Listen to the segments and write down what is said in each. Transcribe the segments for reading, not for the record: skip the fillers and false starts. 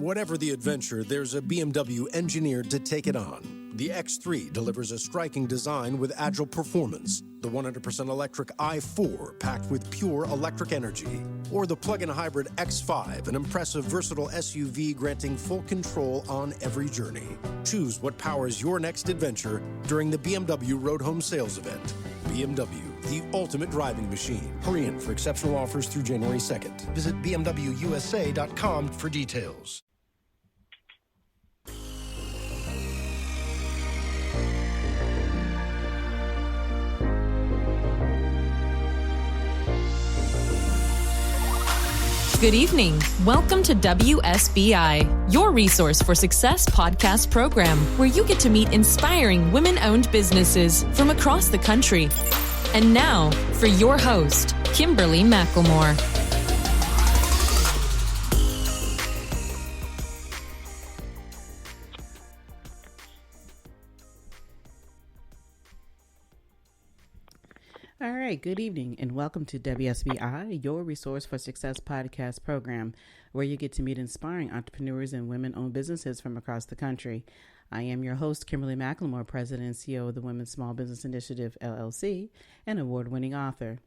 Whatever the adventure, there's a BMW engineered to take it on. The X3 delivers a striking design with agile performance. The 100% electric i4 packed with pure electric energy. Or the plug-in hybrid X5, an impressive, versatile SUV granting full control on every journey. Choose what powers your next adventure during the BMW Road Home Sales Event. BMW, the ultimate driving machine. Hurry in for exceptional offers through January 2nd. Visit bmwusa.com for details. Good evening. Welcome to WSBI, your resource for success podcast program, where you get to meet inspiring women-owned businesses from across the country. And now, for your host, Kimberly McLemore. All right, good evening and welcome to WSBI, your Resource for Success podcast program, where you get to meet inspiring entrepreneurs and women-owned businesses from across the country. I am your host, Kimberly McLemore, President and CEO of the Women's Small Business Initiative, LLC, and award-winning author.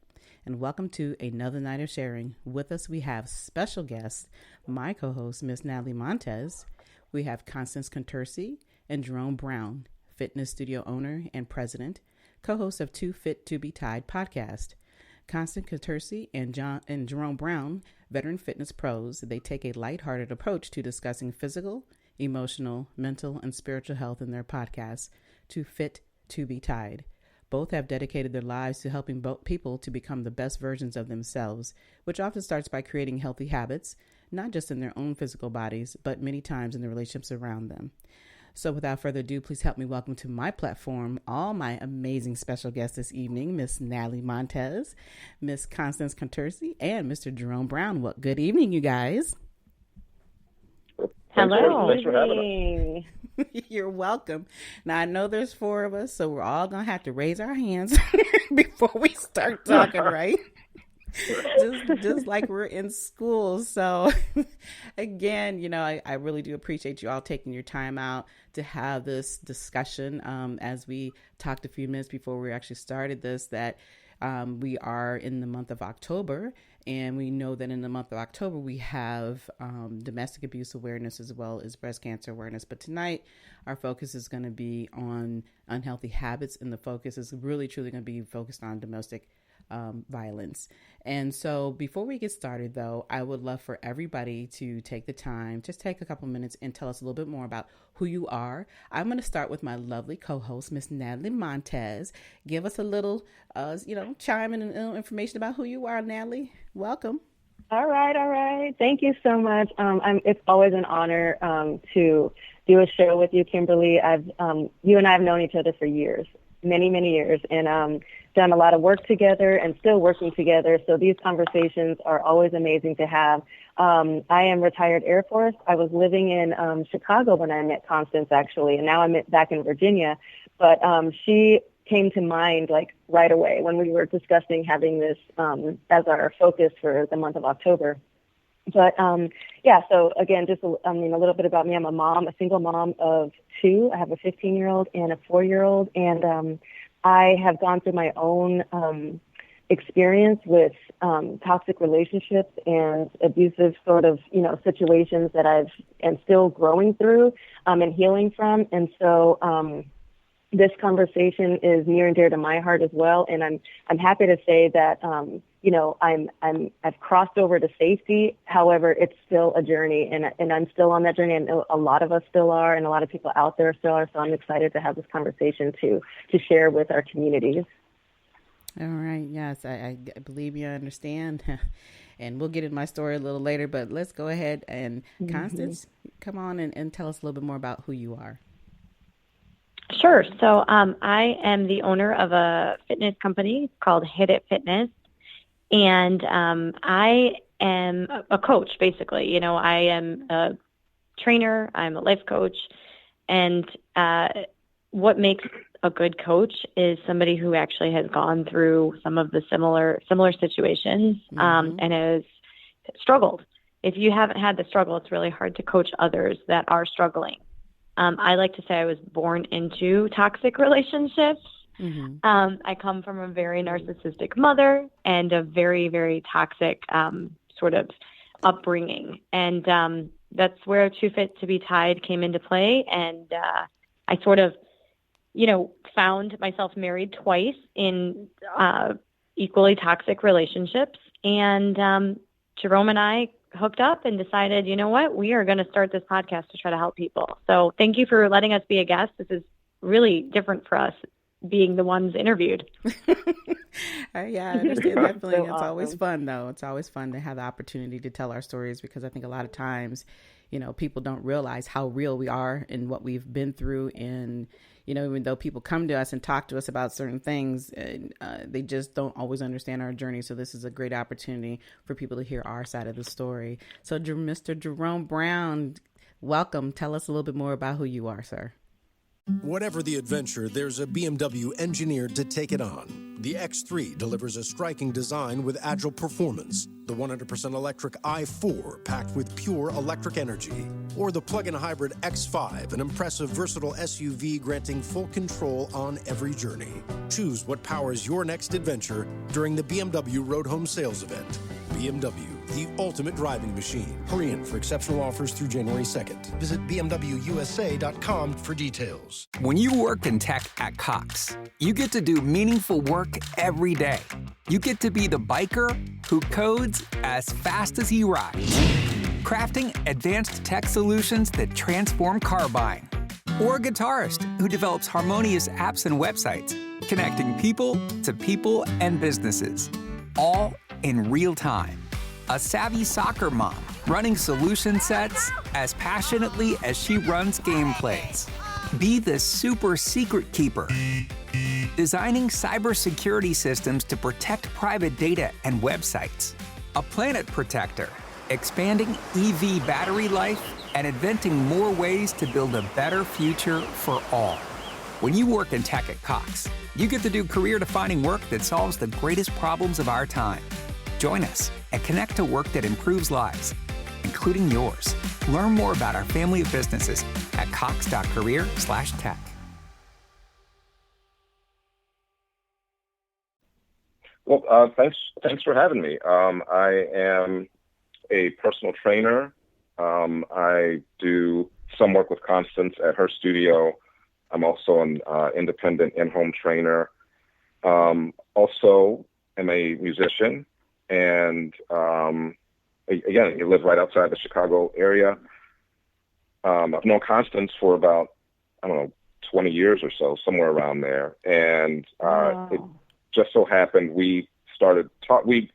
And welcome to another night of sharing. With us, we have special guests, my co-host, Miss Natalie Montez. We have Constance Contursi and Jerome Brown, fitness studio owner and president, co-host of Too Fit to Be Tied podcast. Constance Contursi and Jerome Brown, veteran fitness pros, they take a lighthearted approach to discussing physical, emotional, mental, and spiritual health in their podcast, Too Fit to Be Tied. Both have dedicated their lives to helping people to become the best versions of themselves, which often starts by creating healthy habits, not just in their own physical bodies, but many times in the relationships around them. So without further ado, please help me welcome to my platform all my amazing special guests this evening, Miss Natalie Montez, Miss Constance Contursi, and Mr. Jerome Brown. Well, good evening, you guys. Hello. Thanks for having us. You're welcome. Now, I know there's four of us, so we're all going to have to raise our hands before we start talking, right? just like we're in school. So again, I really do appreciate you all taking your time out to have this discussion. As we talked a few minutes before we actually started this, that we are in the month of October, and we know that in the month of October we have domestic abuse awareness as well as breast cancer awareness. But tonight our focus is going to be on unhealthy habits, and the focus is really truly going to be focused on domestic violence. And so before we get started, though, I would love for everybody to take the time, just take a couple minutes and tell us a little bit more about who you are. I'm going to start with my lovely co-host, Miss Natalie Montez. Give us a little, chime in and information about who you are, Natalie. Welcome. All right. Thank you so much. It's always an honor to do a show with you, Kimberly. You and I have known each other for years, many years, and done a lot of work together and still working together. So these conversations are always amazing to have. I am retired Air Force. I was living in Chicago when I met Constance, actually, and now I'm back in Virginia. But she came to mind like right away when we were discussing having this as our focus for the month of October. But so again, just a little bit about me. I'm a single mom of two. I have a 15-year-old and a 4-year-old, and I have gone through my own experience with toxic relationships and abusive sort of, situations that am still growing through and healing from. And so this conversation is near and dear to my heart as well. And I'm happy to say that, I've crossed over to safety. However, it's still a journey, and I'm still on that journey. And a lot of us still are, and a lot of people out there still are. So I'm excited to have this conversation to share with our communities. All right. Yes, I believe you understand. And we'll get into my story a little later, but let's go ahead and Constance, come on and tell us a little bit more about who you are. Sure. So I am the owner of a fitness company called Hit It Fitness. And I am a coach, basically. I am a trainer. I'm a life coach. And what makes a good coach is somebody who actually has gone through some of the similar situations and has struggled. if you haven't had the struggle, it's really hard to coach others that are struggling. I like to say I was born into toxic relationships. I come from a very narcissistic mother and a very, very toxic sort of upbringing. And that's where Too Fit to Be Tied came into play. And I sort of, found myself married twice in equally toxic relationships. And Jerome and I hooked up and decided, you know what, we are going to start this podcast to try to help people. So thank you for letting us be a guest. This is really different for us being the ones interviewed. Yeah, I understand that feeling. It's awesome. Always fun, though. It's always fun to have the opportunity to tell our stories, because I think a lot of times, people don't realize how real we are and what we've been through. And, even though people come to us and talk to us about certain things, they just don't always understand our journey. So this is a great opportunity for people to hear our side of the story. So Mr. Jerome Brown, welcome. Tell us a little bit more about who you are, sir. Whatever the adventure, there's a BMW engineered to take it on. The X3 delivers a striking design with agile performance. The 100% electric i4 packed with pure electric energy. Or the plug-in hybrid X5, an impressive, versatile SUV granting full control on every journey. Choose what powers your next adventure during the BMW Road Home Sales Event. BMW, the ultimate driving machine. Hurry in for exceptional offers through January 2nd. Visit bmwusa.com for details. When you work in tech at Cox, you get to do meaningful work every day. You get to be the biker who codes as fast as he rides, crafting advanced tech solutions that transform car buying. Or a guitarist who develops harmonious apps and websites, connecting people to people and businesses, all in real time. A savvy soccer mom running solution sets as passionately as she runs gameplays. Be the super secret keeper, designing cybersecurity systems to protect private data and websites. A planet protector, expanding EV battery life and inventing more ways to build a better future for all. When you work in tech at Cox, you get to do career-defining work that solves the greatest problems of our time. Join us and connect to work that improves lives, including yours. Learn more about our family of businesses at cox.career/tech. Well, thanks for having me. I am a personal trainer. I do some work with Constance at her studio. I'm also an independent in-home trainer. Also am a musician. And again, you live right outside the Chicago area. I've known Constance for about, 20 years or so, somewhere around there. And it just so happened we started we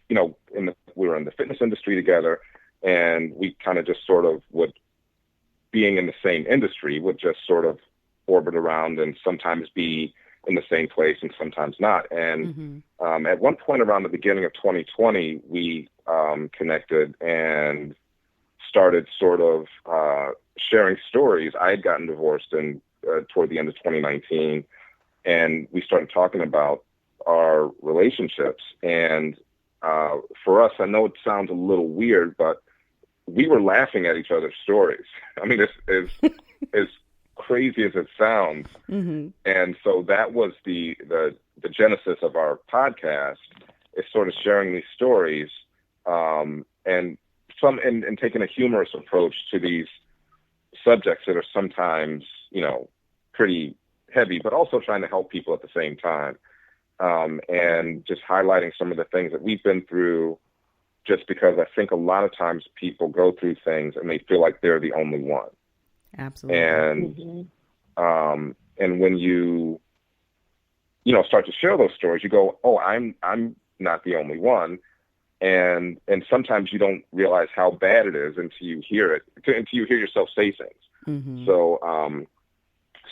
were in the fitness industry together, and we kind of just sort of being in the same industry, would just sort of orbit around and sometimes be in the same place and sometimes not. And at one point around the beginning of 2020, we connected and started sort of sharing stories. I had gotten divorced toward the end of 2019, and we started talking about our relationships. And for us, I know it sounds a little weird, but we were laughing at each other's stories. I mean, as crazy as it sounds. And so that was the genesis of our podcast, is sort of sharing these stories, and taking a humorous approach to these subjects that are sometimes, pretty heavy, but also trying to help people at the same time. And just highlighting some of the things that we've been through, just because I think a lot of times people go through things and they feel like they're the only one. Absolutely. And and when you start to share those stories, you go, oh, I'm not the only one. And sometimes you don't realize how bad it is until you hear yourself say things. So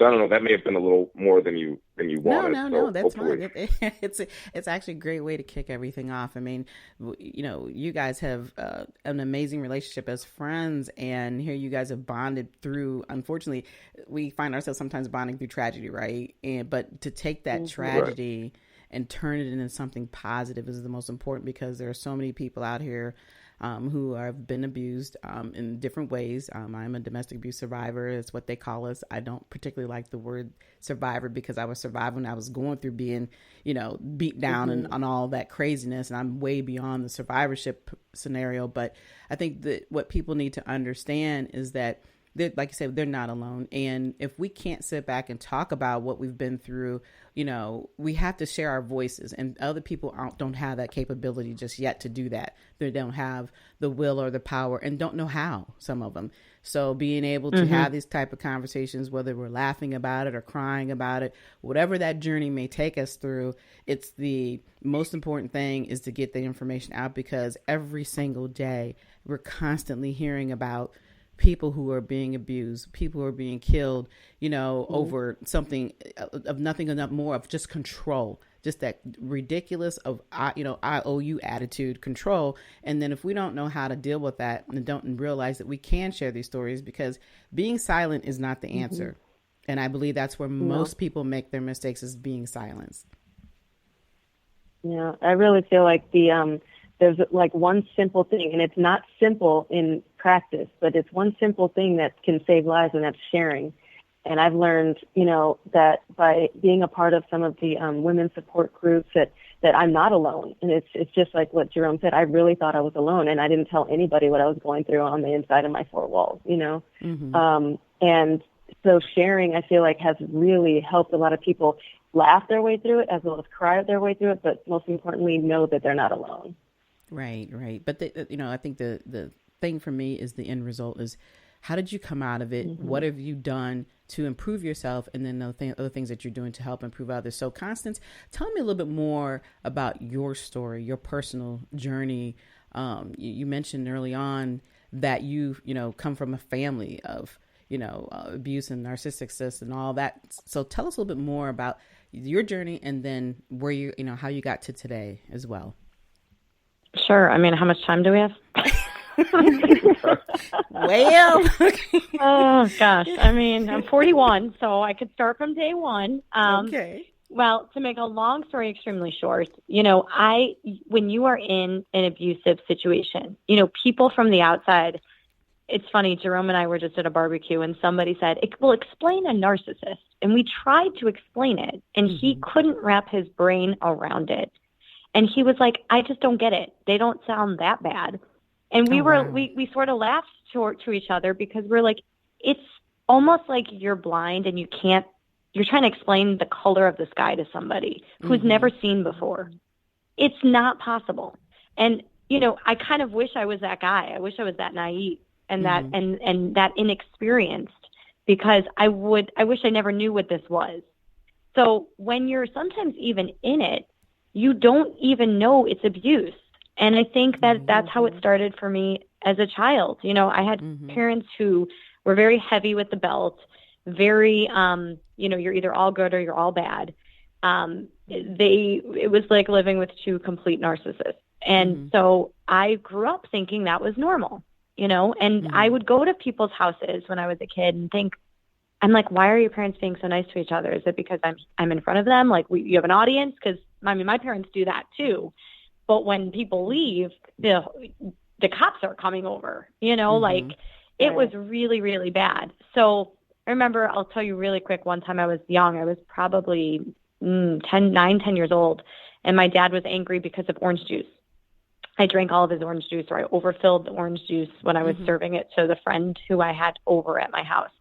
I don't know, that may have been a little more than you wanted. No, that's hopefully. fine. It's actually a great way to kick everything off. I mean, you guys have an amazing relationship as friends, and here you guys have bonded through, unfortunately, we find ourselves sometimes bonding through tragedy, right? But to take that tragedy and turn it into something positive is the most important, because there are so many people out here who have been abused in different ways. I'm a domestic abuse survivor. It's what they call us. I don't particularly like the word survivor because I was surviving. I was going through being, beat down and on all that craziness. And I'm way beyond the survivorship scenario. But I think that what people need to understand is that, like you said, they're not alone. And if we can't sit back and talk about what we've been through, we have to share our voices, and other people don't have that capability just yet to do that. They don't have the will or the power and don't know how, some of them. So being able to have these type of conversations, whether we're laughing about it or crying about it, whatever that journey may take us through, it's the most important thing is to get the information out, because every single day we're constantly hearing about people who are being abused, people who are being killed, over something of nothing enough more of just control, just that ridiculous of, I owe you attitude, control. And then if we don't know how to deal with that and don't realize that we can share these stories, because being silent is not the answer. And I believe that's where most people make their mistakes, is being silenced. Yeah, I really feel like there's like one simple thing, and it's not simple in practice, but it's one simple thing that can save lives, and that's sharing. And I've learned, that by being a part of some of the women's support groups, that I'm not alone. And it's just like what Jerome said. I really thought I was alone, and I didn't tell anybody what I was going through on the inside of my four walls, And so sharing, I feel like, has really helped a lot of people laugh their way through it, as well as cry their way through it, but most importantly, know that they're not alone. Right. But, I think the thing for me is the end result is, how did you come out of it? What have you done to improve yourself? And then other things that you're doing to help improve others. So Constance, tell me a little bit more about your story, your personal journey. You mentioned early on that you come from a family of, abuse and narcissistic and all that. So tell us a little bit more about your journey, and then where how you got to today as well. Sure. I mean, how much time do we have? Well, oh gosh. I mean, I'm 41, so I could start from day one. Okay. Well, to make a long story extremely short, when you are in an abusive situation, people from the outside, it's funny, Jerome and I were just at a barbecue, and somebody said, well, explain a narcissist. And we tried to explain it, and he couldn't wrap his brain around it. And he was like, I just don't get it. They don't sound that bad. And we sort of laughed to each other, because we're like, it's almost like you're blind and you're trying to explain the color of the sky to somebody who's never seen before. It's not possible. And, I kind of wish I was that guy. I wish I was that naive and that, and that inexperienced, because I wish I never knew what this was. So when you're sometimes even in it, you don't even know it's abuse. And I think that that's how it started for me as a child. I had parents who were very heavy with the belt, very, you're either all good or you're all bad. It was like living with two complete narcissists. And so I grew up thinking that was normal, and I would go to people's houses when I was a kid and think, I'm like, why are your parents being so nice to each other? Is it because I'm in front of them? Like, you have an audience? Because, my parents do that too. But when people leave, the cops are coming over, it was really, really bad. So I remember, I'll tell you really quick, one time I was young. I was probably 10 years old, and my dad was angry because of orange juice. I drank all of his orange juice, or I overfilled the orange juice when I was serving it to the friend who I had over at my house.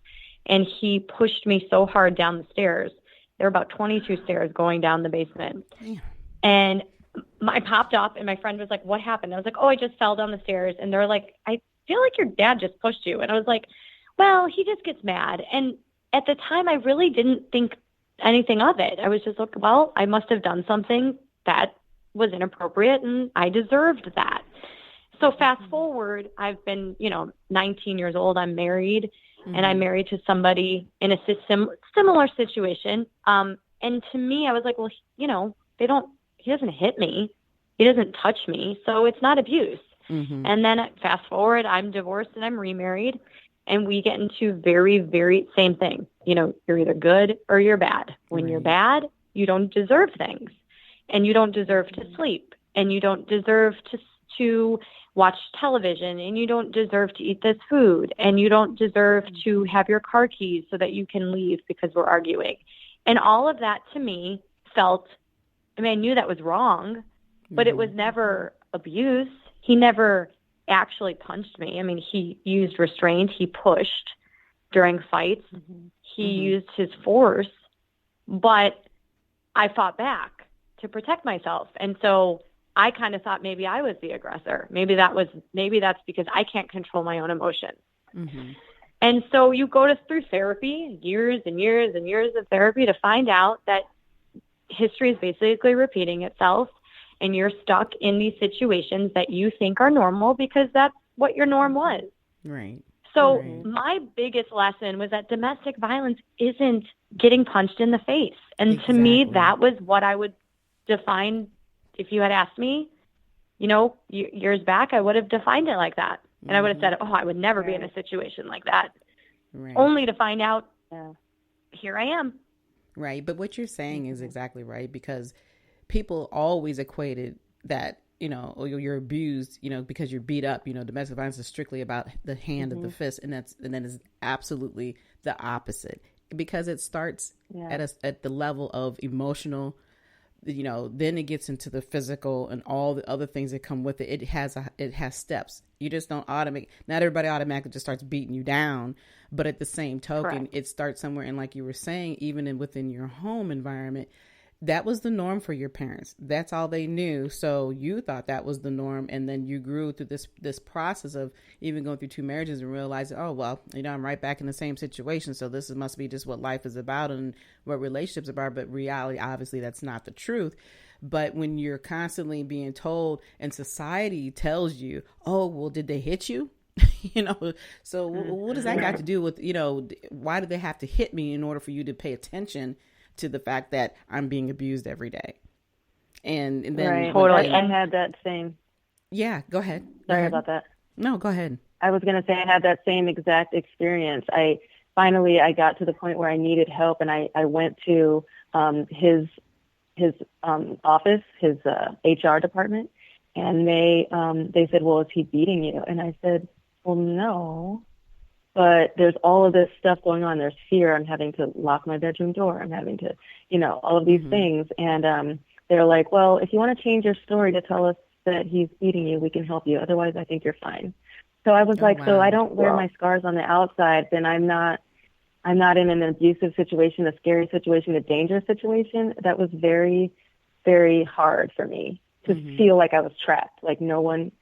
And he pushed me so hard down the stairs. There were about 22 stairs going down the basement. Damn. And I popped up, and my friend was like, what happened? I was like, oh, I just fell down the stairs. And they're like, I feel like your dad just pushed you. And I was like, well, he just gets mad. And at the time, I really didn't think anything of it. I was just like, well, I must have done something that was inappropriate, and I deserved that. So fast forward, I've been, 19 years old. I'm married, and I'm married to somebody in a similar situation. And to me, I was like, well, he doesn't hit me. He doesn't touch me. So it's not abuse. And then fast forward, I'm divorced and I'm remarried, and we get into very, very same thing. You're either good or you're bad. When you're bad, you don't deserve things, and you don't deserve to sleep, and you don't deserve to watch television, and you don't deserve to eat this food, and you don't deserve to have your car keys so that you can leave because we're arguing. And all of that to me felt, I mean, I knew that was wrong, but it was never abuse. He never actually punched me. I mean, he used restraint. He pushed during fights. He used his force, but I fought back to protect myself. And so I kind of thought maybe I was the aggressor. Maybe that's because I can't control my own emotions. And so you go through therapy, years and years and years of therapy, to find out that history is basically repeating itself, and you're stuck in these situations that you think are normal because that's what your norm was. Right. So my biggest lesson was that domestic violence isn't getting punched in the face. And to me, that was what I would define. If you had asked me, years back, I would have defined it like that. And I would have said, I would never be in a situation like that. Only to find out, here I am. Right. But what you're saying is exactly right, because people always equated that, you're abused, because you're beat up. Domestic violence is strictly about the hand of the fist. And then is absolutely the opposite, because it starts at the level of emotional. Then it gets into the physical and all the other things that come with it. It has steps. You just don't not everybody automatically just starts beating you down, but at the same token, it starts somewhere. And like you were saying, even within your home environment, that was the norm for your parents. That's all they knew. So you thought that was the norm. And then you grew through this process of even going through 2 marriages and realizing, I'm right back in the same situation. So this must be just what life is about and what relationships are about. But reality, obviously, that's not the truth. But when you're constantly being told and society tells you, did they hit you? So what does that got to do with, why do they have to hit me in order for you to pay attention to the fact that I'm being abused every day? And then totally. I had that same. Yeah, go ahead. Sorry about that. No, go ahead. I was going to say I had that same exact experience. I got to the point where I needed help, and I went to his office, his HR department, and they said, "Well, is he beating you?" And I said, "Well, no. But there's all of this stuff going on. There's fear. I'm having to lock my bedroom door. I'm having to, all of these things." And they're like, "Well, if you want to change your story to tell us that he's beating you, we can help you. Otherwise, I think you're fine." So I was so I don't wear my scars on the outside, then I'm not in an abusive situation, a scary situation, a dangerous situation. That was very, very hard for me to feel like I was trapped, like no one.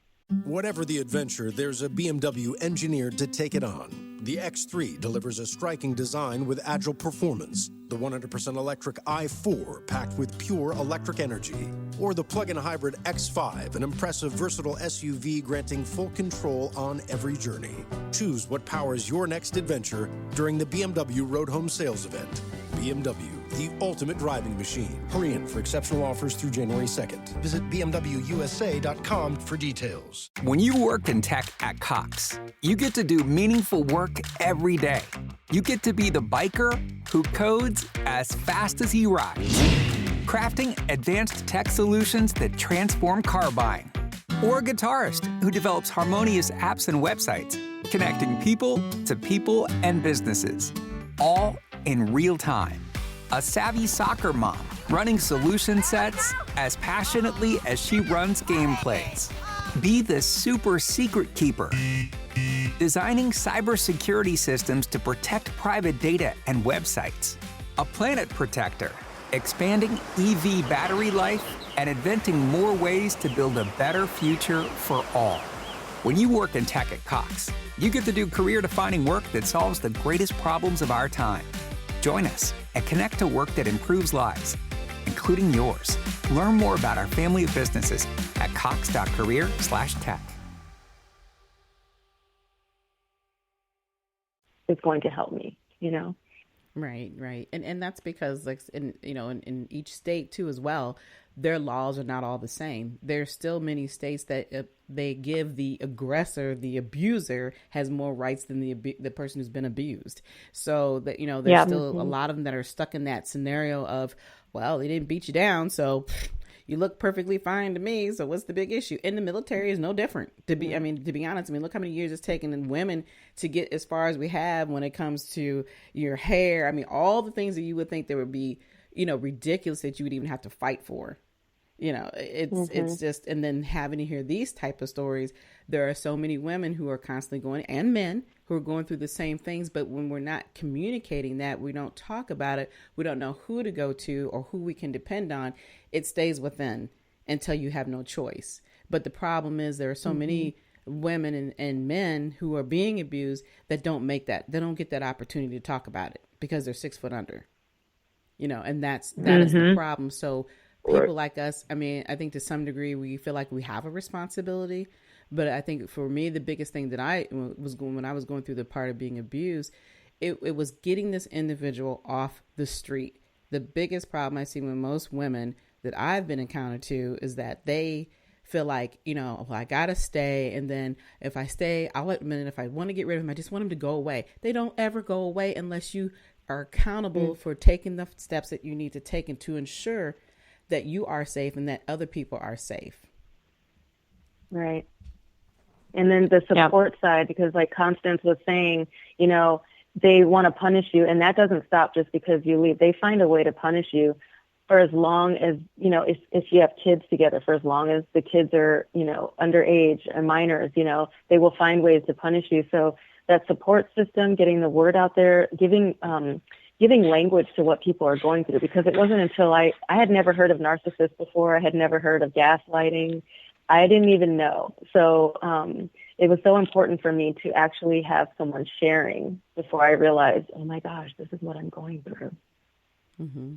Whatever the adventure, there's a BMW engineered to take it on. The X3 delivers a striking design with agile performance. The 100% electric i4 packed with pure electric energy. Or the plug-in hybrid X5, an impressive, versatile SUV granting full control on every journey. Choose what powers your next adventure during the BMW Road Home Sales Event. BMW, the ultimate driving machine. Hurry in for exceptional offers through January 2nd. Visit bmwusa.com for details. When you work in tech at Cox, you get to do meaningful work every day. You get to be the biker who codes as fast as he rides, crafting advanced tech solutions that transform car buying. Or a guitarist who develops harmonious apps and websites, connecting people to people and businesses, all in real time. A savvy soccer mom running solution sets as passionately as she runs gameplays. Be the super secret keeper, designing cybersecurity systems to protect private data and websites. A planet protector, expanding EV battery life and inventing more ways to build a better future for all. When you work in tech at Cox, you get to do career-defining work that solves the greatest problems of our time. Join us and connect to work that improves lives, including yours. Learn more about our family of businesses at cox.career/tech. It's going to help me, Right. And that's because in each state too as well, their laws are not all the same. There's still many states that they give the aggressor, the abuser, has more rights than the person who's been abused. So that there's still a lot of them that are stuck in that scenario of, well, they didn't beat you down, so you look perfectly fine to me. So what's the big issue? In the military is no different. To be honest, look how many years it's taken in women to get as far as we have when it comes to your hair. I mean, all the things that you would think there would be, ridiculous that you would even have to fight for. It's just, and then having to hear these type of stories, there are so many women who are constantly going, and men who are going through the same things. But when we're not communicating that, we don't talk about it, we don't know who to go to or who we can depend on, it stays within until you have no choice. But the problem is there are so many women and men who are being abused that don't make that, they don't get that opportunity to talk about it because they're 6 foot under, and that is the problem. So people like us, I mean, I think to some degree we feel like we have a responsibility, but I think for me, the biggest thing that when I was going through the part of being abused, it was getting this individual off the street. The biggest problem I see with most women that I've been encountered to is that they feel like, well, I got to stay. And then if I stay, I'll let them in. If I want to get rid of them, I just want them to go away. They don't ever go away unless you are accountable for taking the steps that you need to take and to ensure that you are safe and that other people are safe. Right. And then the support side, because like Constance was saying, they want to punish you, and that doesn't stop just because you leave. They find a way to punish you for as long as, if you have kids together, for as long as the kids are, underage and minors, they will find ways to punish you. So that support system, getting the word out there, giving language to what people are going through, because it wasn't until I had never heard of narcissists before. I had never heard of gaslighting. I didn't even know. So it was so important for me to actually have someone sharing before I realized, oh my gosh, this is what I'm going through. Mm-hmm.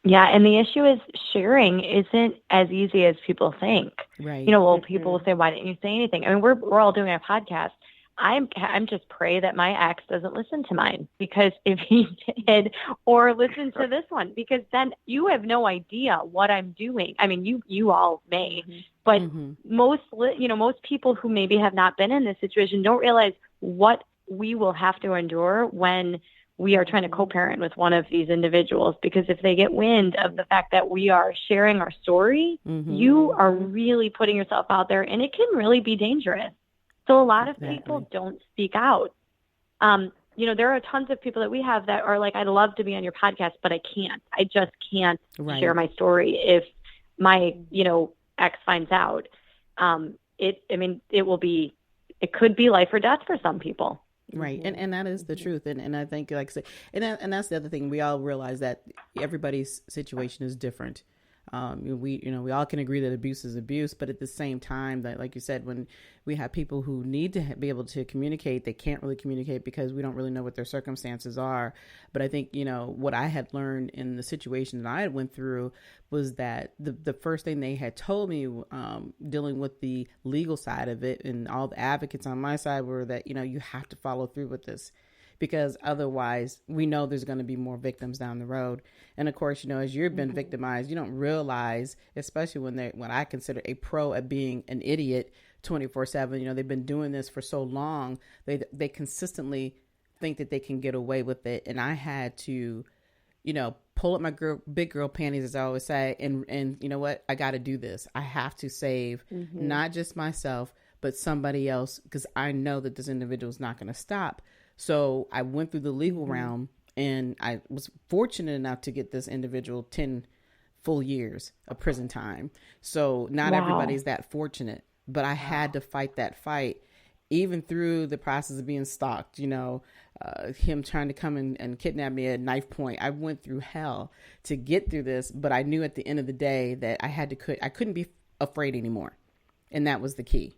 Yeah, and the issue is sharing isn't as easy as people think. Right. People will say, why didn't you say anything? I mean, we're all doing a podcast. I'm just pray that my ex doesn't listen to mine, because if he did, or listen to this one, because then you have no idea what I'm doing. I mean, you all may, but most people who maybe have not been in this situation don't realize what we will have to endure when we are trying to co-parent with one of these individuals, because if they get wind of the fact that we are sharing our story, you are really putting yourself out there, and it can really be dangerous. So a lot of people don't speak out. There are tons of people that we have that are like, I'd love to be on your podcast, but I can't. I just can't share my story if my, ex finds out. It could be life or death for some people. Right. And that is the truth. And I think, like I said, and that's the other thing. We all realize that everybody's situation is different. We all can agree that abuse is abuse, but at the same time, that, like you said, when we have people who need to be able to communicate, they can't really communicate because we don't really know what their circumstances are. But I think, what I had learned in the situation that I had went through was that the first thing they had told me, dealing with the legal side of it, and all the advocates on my side, were that, you have to follow through with this, because otherwise we know there's going to be more victims down the road. And of course, as you've been victimized, you don't realize, especially when I consider a pro at being an idiot 24/7, they've been doing this for so long, they consistently think that they can get away with it. And I had to, pull up my big girl panties, as I always say, and you know what, I got to do this. I have to save not just myself, but somebody else, because I know that this individual is not going to stop. So I went through the legal realm, and I was fortunate enough to get this individual 10 full years of prison time. So not everybody's that fortunate, but I had to fight that fight, even through the process of being stalked, him trying to come and kidnap me at knife point. I went through hell to get through this, but I knew at the end of the day that I couldn't be afraid anymore. And that was the key.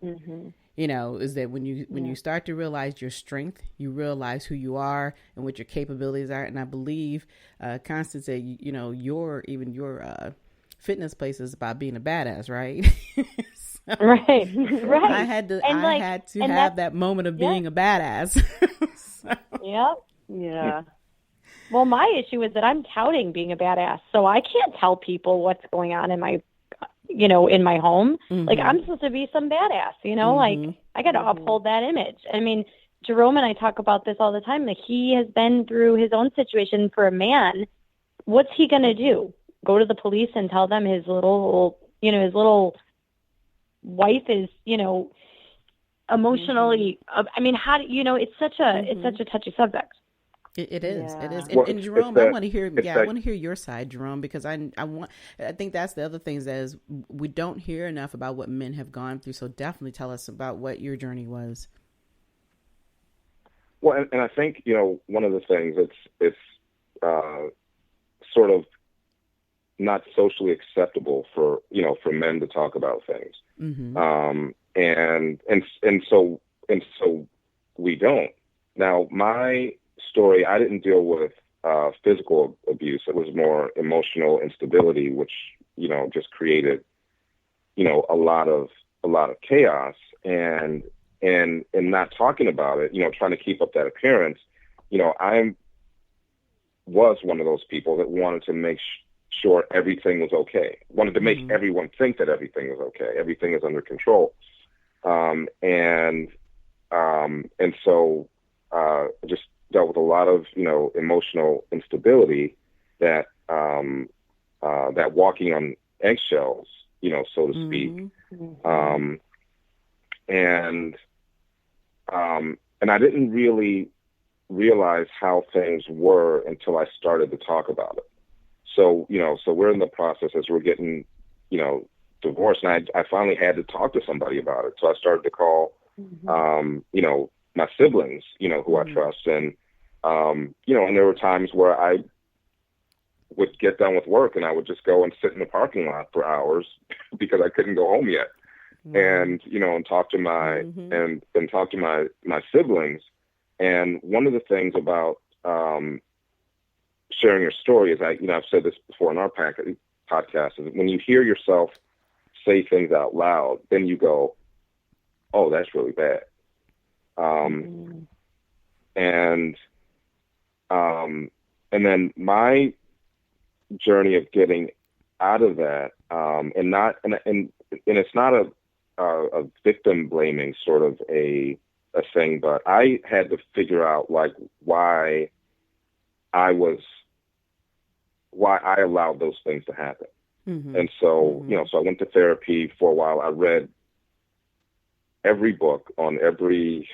Is that when you start to realize your strength, you realize who you are and what your capabilities are. And I believe, Constance said, your fitness place is about being a badass, right? So right. I had to have that moment of being a badass. Yep. Yeah. Well, my issue is that I'm touting being a badass, so I can't tell people what's going on in my home. Like, I'm supposed to be some badass, like I got to uphold that image. I mean, Jerome and I talk about this all the time. Like, he has been through his own situation. For a man, what's he going to do? Go to the police and tell them his little his little wife is, emotionally, I mean, how do it's such a touchy subject. It is. Yeah. It is. Well, And Jerome, I want to hear. it's Yeah, I want to hear your side, Jerome, because I think that's the other thing is we don't hear enough about what men have gone through. So definitely tell us about what your journey was. Well, and I think, one of the things it's sort of not socially acceptable for men to talk about things. Mm-hmm. And so we don't. Now, my story, I didn't deal with physical abuse. It was more emotional instability, which, just created, a lot of chaos, and not talking about it, trying to keep up that appearance. I was one of those people that wanted to make sure everything was okay. Wanted to make everyone think that everything was okay. Everything is under control. And so just dealt with a lot of, emotional instability that walking on eggshells, so to speak. Mm-hmm. And I didn't really realize how things were until I started to talk about it. So, so we're in the process as we're getting, divorced, and I finally had to talk to somebody about it. So I started to call, my siblings, who I trust. And, and there were times where I would get done with work and I would just go and sit in the parking lot for hours because I couldn't go home yet. And, and talk to my, and talk to my siblings. And one of the things about, sharing your story is I've said this before in our podcast, is when you hear yourself say things out loud, then you go, oh, that's really bad. And then my journey of getting out of that, and it's not a victim blaming sort of a thing, but I had to figure out why I allowed those things to happen. Mm-hmm. And so, so I went to therapy for a while. I read every book on every,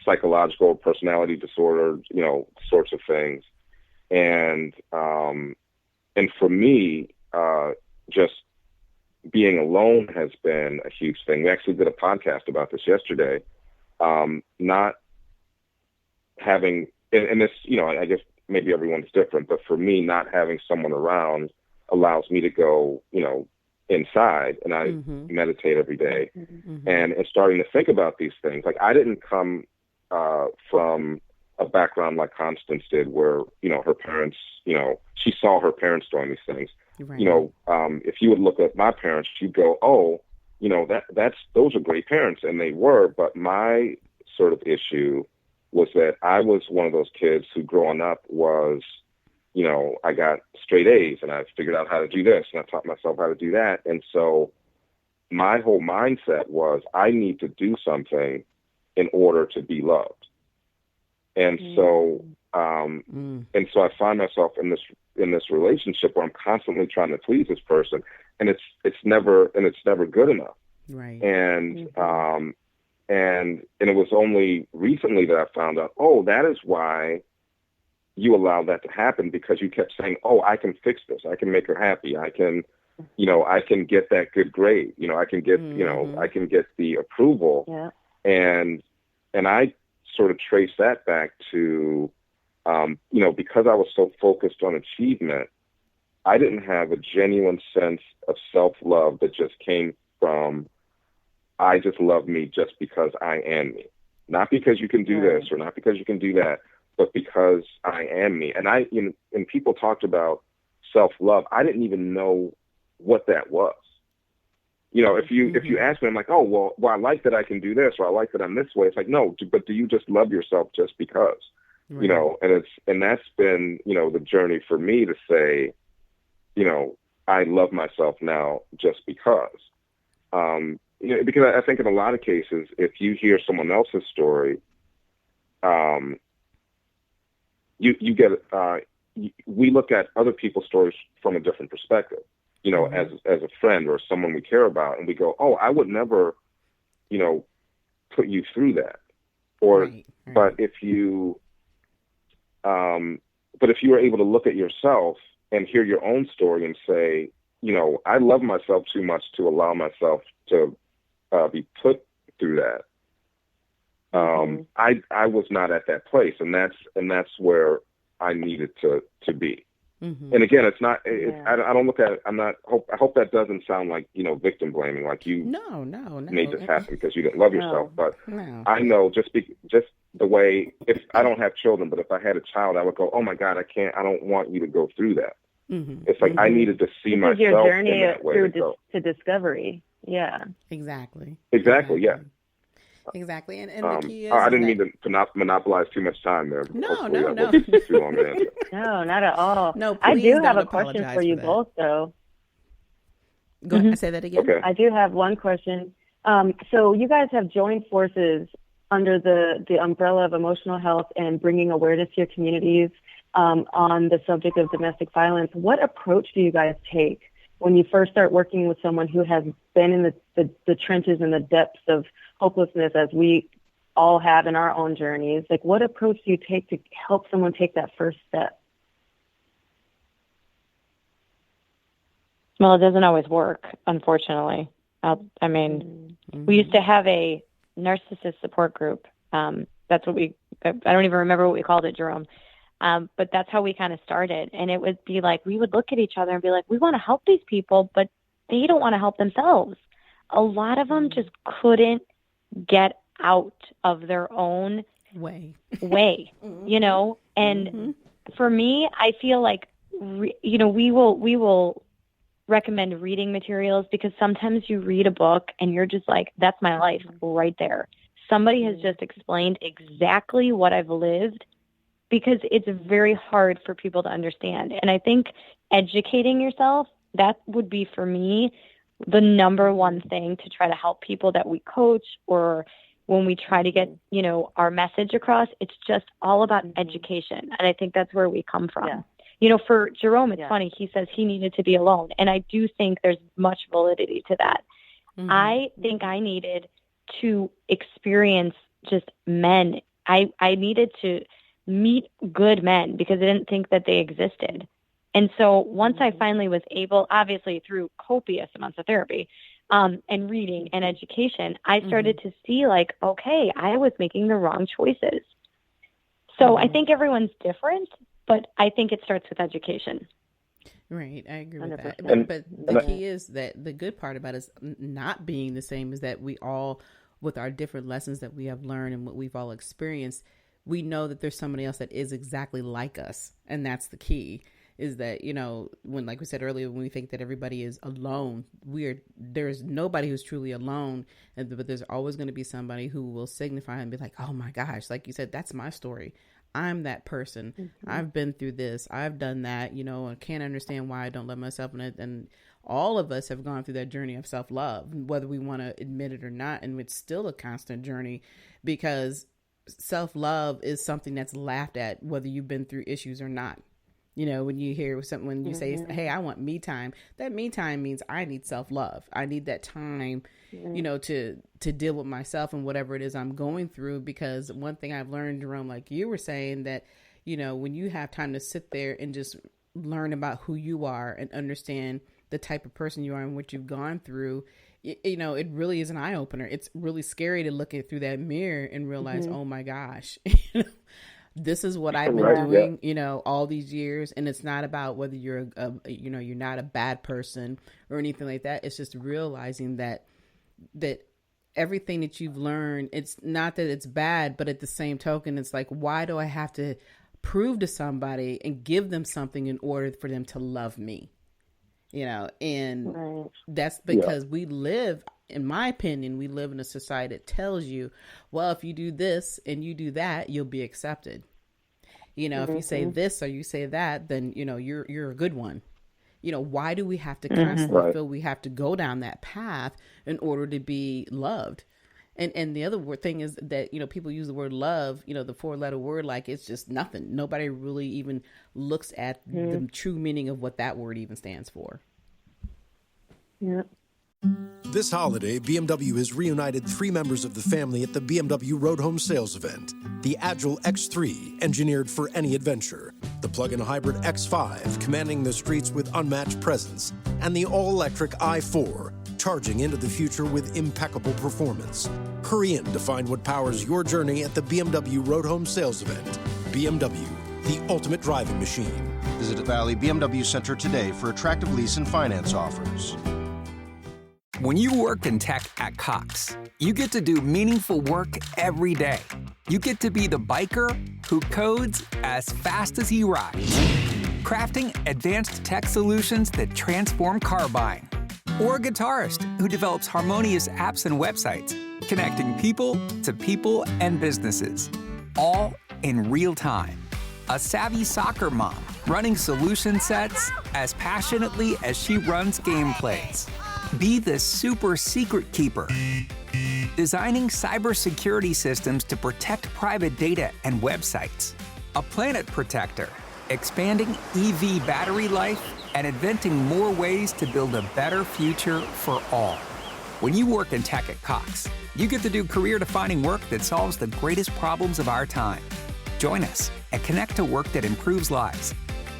psychological personality disorder, sorts of things. And for me, just being alone has been a huge thing. We actually did a podcast about this yesterday. Not having, and this, I guess maybe everyone's different, but for me, not having someone around allows me to go, inside, and I meditate every day, and starting to think about these things. Like, I didn't come from a background like Constance did, where, her parents, she saw her parents doing these things. Right. If you would look at my parents, you'd go, oh, those are great parents, and they were. But my sort of issue was that I was one of those kids who, growing up, was, I got straight A's, and I figured out how to do this, and I taught myself how to do that. And so my whole mindset was, I need to do something in order to be loved. And so, and so I find myself in this relationship where I'm constantly trying to please this person, and it's never good enough. Right. And and it was only recently that I found out, oh, that is why you allowed that to happen, because you kept saying, oh, I can fix this. I can make her happy. I can, I can get that good grade. I can get, I can get the approval. Yeah. And I sort of trace that back to, because I was so focused on achievement, I didn't have a genuine sense of self-love that just came from, I just love me just because I am me. Not because you can do this or not because you can do that, but because I am me. And and people talked about self-love. I didn't even know what that was. If you ask me, I'm like, oh, well, I like that I can do this, or I like that I'm this way. It's like, no, but do you just love yourself just because? Right. And that's been, the journey for me to say, I love myself now just because. Because I think in a lot of cases, if you hear someone else's story, we look at other people's stories from a different perspective. you know, as a friend or someone we care about, and we go, oh, I would never, you know, put you through that. Or, but if you were able to look at yourself and hear your own story and say, you know, I love myself too much to allow myself to be put through that. I was not at that place, and that's where I needed to be. And again, it's not. I don't look at it. I hope that doesn't sound like, you know, victim blaming, like you no made this happen because you didn't love yourself. But I know just the way, if I don't have children, but if I had a child, I would go, oh my God, I don't want you to go through that. It's like I needed to see myself your journey in that way through to discovery. Yeah. Exactly. Yeah. Exactly. And the key is, I didn't mean to monopolize too much time there. No. Wasn't too long an answer. No, not at all. No, I please do have don't a question apologize for you that. both, though. Go ahead, say that again. Okay. I do have one question. So you guys have joined forces under the umbrella of emotional health and bringing awareness to your communities on the subject of domestic violence. What approach do you guys take when you first start working with someone who has been in the trenches and the depths of hopelessness, as we all have in our own journeys? Like, what approach do you take to help someone take that first step? Well, it doesn't always work, unfortunately. We used to have a narcissist support group. That's what I don't even remember what we called it, Jerome. But that's how we kind of started. And it would be like, we would look at each other and be like, we want to help these people, but they don't want to help themselves. A lot of them just couldn't get out of their own way, you know? And for me, I feel like, you know, we will recommend reading materials, because sometimes you read a book and you're just like, that's my life right there. Somebody has just explained exactly what I've lived, because it's very hard for people to understand. And I think educating yourself, that would be, for me, the number one thing to try to help people that we coach, or when we try to get, you know, our message across. It's just all about education. And I think that's where we come from. Yeah. You know, for Jerome, it's funny. He says he needed to be alone. And I do think there's much validity to that. I think I needed to experience just men. I needed to meet good men, because I didn't think that they existed. And so once I finally was able, obviously through copious amounts of therapy and reading and education, I started to see, like, okay, I was making the wrong choices. So I think everyone's different, but I think it starts with education. Right, I agree with 100%. that. But the key is that the good part about us not being the same is that we all, with our different lessons that we have learned and what we've all experienced, we know that there's somebody else that is exactly like us. And that's the key, is that, you know, when, like we said earlier, when we think that everybody is alone, there's nobody who's truly alone. But there's always going to be somebody who will signify and be like, oh my gosh, like you said, that's my story. I'm that person. I've been through this. I've done that, you know, I can't understand why I don't love myself. And all of us have gone through that journey of self-love, whether we want to admit it or not. And it's still a constant journey, because self-love is something that's laughed at, whether you've been through issues or not. You know, when you hear something, when you say, hey, I want me time, that me time means I need self-love. I need that time, you know, to deal with myself and whatever it is I'm going through. Because one thing I've learned, Jerome, like you were saying, that, you know, when you have time to sit there and just learn about who you are and understand the type of person you are and what you've gone through, you know, it really is an eye opener. It's really scary to look through that mirror and realize, oh my gosh, this is what I've been doing, you know, all these years. And it's not about whether you're, you know, you're not a bad person or anything like that. It's just realizing that everything that you've learned, it's not that it's bad, but at the same token, it's like, why do I have to prove to somebody and give them something in order for them to love me? You know, and that's because we live, in my opinion, we live in a society that tells you, well, if you do this and you do that, you'll be accepted. You know, if you say this or you say that, then, you know, you're a good one. You know, why do we have to constantly feel we have to go down that path in order to be loved? And the other thing is that, you know, people use the word love, you know, the 4-letter word, like it's just nothing. Nobody really even looks at the true meaning of what that word even stands for. Yeah. This holiday, BMW has reunited 3 members of the family at the BMW Road Home Sales event. The Agile X3, engineered for any adventure. The plug-in hybrid X5, commanding the streets with unmatched presence. And the all-electric i4, charging into the future with impeccable performance. Hurry in to find what powers your journey at the BMW Road Home Sales event. BMW, the ultimate driving machine. Visit Valley BMW Center today for attractive lease and finance offers. When you work in tech at Cox, you get to do meaningful work every day. You get to be the biker who codes as fast as he rides, crafting advanced tech solutions that transform car buying. Or a guitarist who develops harmonious apps and websites, connecting people and businesses, all in real time. A savvy soccer mom running solution sets as passionately as she runs gameplays. Be the super secret keeper, designing cybersecurity systems to protect private data and websites. A planet protector, expanding EV battery life and inventing more ways to build a better future for all. When you work in tech at Cox, you get to do career-defining work that solves the greatest problems of our time. Join us and connect to work that improves lives,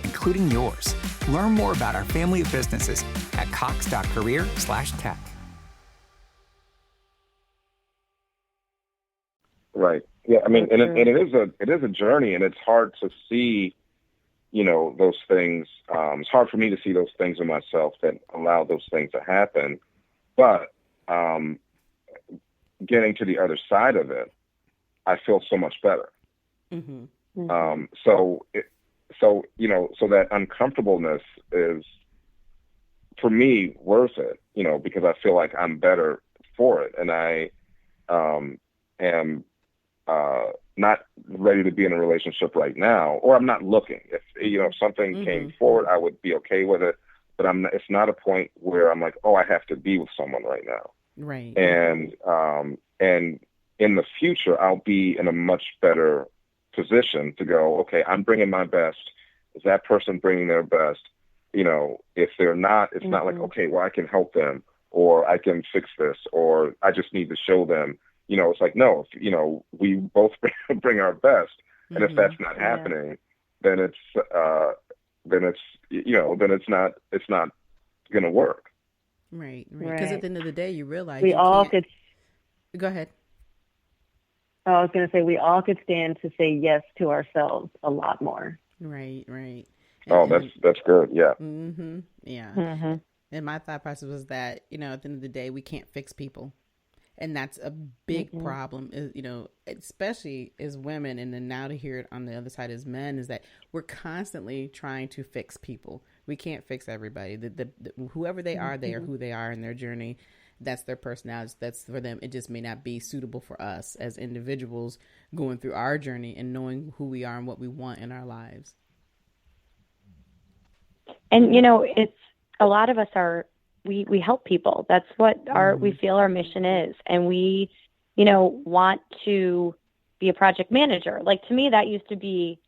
including yours. Learn more about our family of businesses at cox.career/tech. Right. Yeah. I mean, and it is a journey, and it's hard to see, those things. It's hard for me to see those things in myself that allow those things to happen. But getting to the other side of it, I feel so much better. Mm-hmm. So that uncomfortableness is, for me, worth it, because I feel like I'm better for it. And I am not ready to be in a relationship right now, or I'm not looking. If something came forward, I would be okay with it. But it's not a point where I'm like, oh, I have to be with someone right now. Right. And in the future, I'll be in a much better position to go, okay, I'm bringing my best. Is that person bringing their best? If they're not, it's not like, okay, well, I can help them, or I can fix this, or I just need to show them. It's like, no, we both bring our best. And if that's not happening, then it's not going to work. Right. Because at the end of the day, you realize could. Go ahead. I was going to say we all could stand to say yes to ourselves a lot more. Right. That's good. Yeah. Mm-hmm. Yeah. Mm-hmm. And my thought process was that, at the end of the day, we can't fix people. And that's a big problem, especially as women. And then now to hear it on the other side as men is that we're constantly trying to fix people. We can't fix everybody. Whoever they are who they are in their journey. That's their personality. That's for them. It just may not be suitable for us as individuals going through our journey and knowing who we are and what we want in our lives. And, it's a lot of us we help people. That's what we feel our mission is. And we, want to be a project manager. Like, to me, that used to be,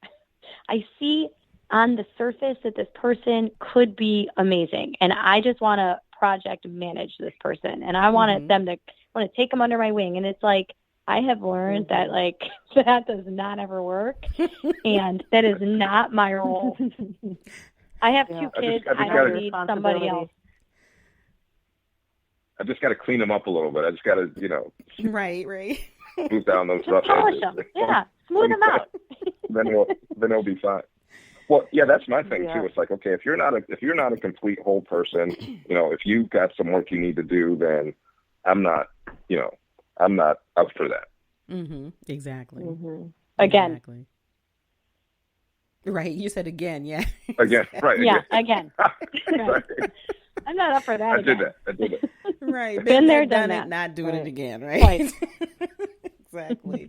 I see on the surface that this person could be amazing. And I just want to project manage this person. And I wanted them to want to take them under my wing. And it's like, I have learned that that does not ever work. And that is not my role. I have 2 kids. I don't need somebody else. I just got to clean them up a little bit. I just got to, Right. smooth down those rough polish edges. them. Yeah, smooth them out. then they'll be fine. Well, yeah, that's my thing too. It's like, okay, if you're not a complete whole person, if you've got some work you need to do, then I'm not up for that. Mm-hmm. Exactly. Mm-hmm. Again. Exactly. Right. You said again. Yeah. Again. Right. Yeah. Again. Right. I'm not up for that. I did that. Right. Been there, done it, that. not doing it again. Right. Exactly.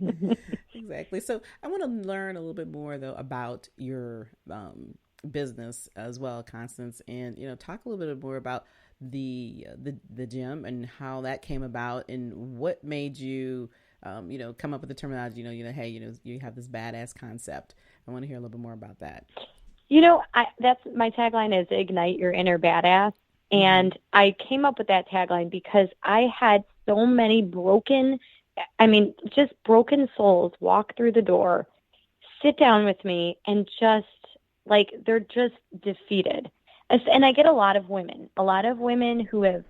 Exactly. So I want to learn a little bit more though about your business as well, Constance, and talk a little bit more about the gym and how that came about and what made you come up with the terminology. Hey, you have this badass concept. I want to hear a little bit more about that. That's my tagline is ignite your inner badass. And I came up with that tagline because I had so many broken souls walk through the door, sit down with me, and just like, they're just defeated. And I get a lot of women who have,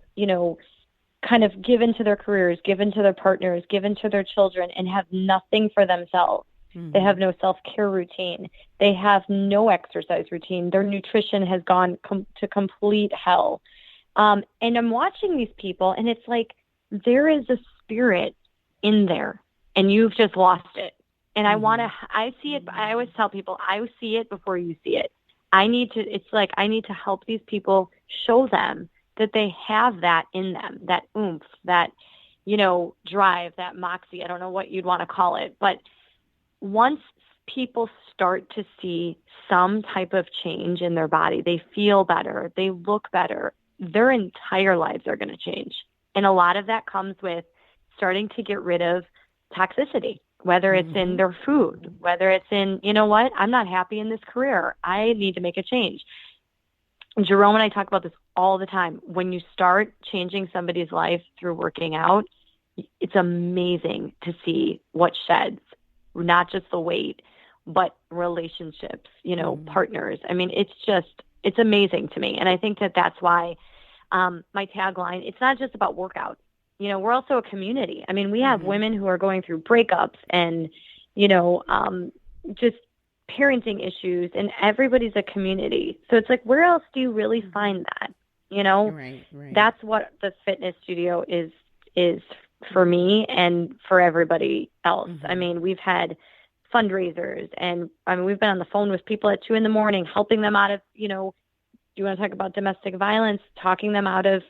kind of given to their careers, given to their partners, given to their children, and have nothing for themselves. They have no self-care routine. They have no exercise routine. Their nutrition has gone to complete hell. And I'm watching these people, and it's like, there is a spirit in there, and you've just lost it. And I see it. I always tell people, I see it before you see it. I need to help these people, show them that they have that in them, that oomph, that, drive, that moxie. I don't know what you'd want to call it. But once people start to see some type of change in their body, they feel better, they look better, their entire lives are going to change. And a lot of that comes with starting to get rid of toxicity, whether it's in their food, whether it's in, I'm not happy in this career, I need to make a change. Jerome and I talk about this all the time. When you start changing somebody's life through working out, it's amazing to see what sheds, not just the weight, but relationships, partners. I mean, it's amazing to me. And I think that that's why my tagline, it's not just about workout. We're also a community. I mean, we have women who are going through breakups and, just parenting issues, and everybody's a community. So it's like, where else do you really find that? Right. That's what the fitness studio is for me and for everybody else. I mean, we've had fundraisers, and we've been on the phone with people at 2 a.m, helping them out of, you want to talk about domestic violence, talking them out of,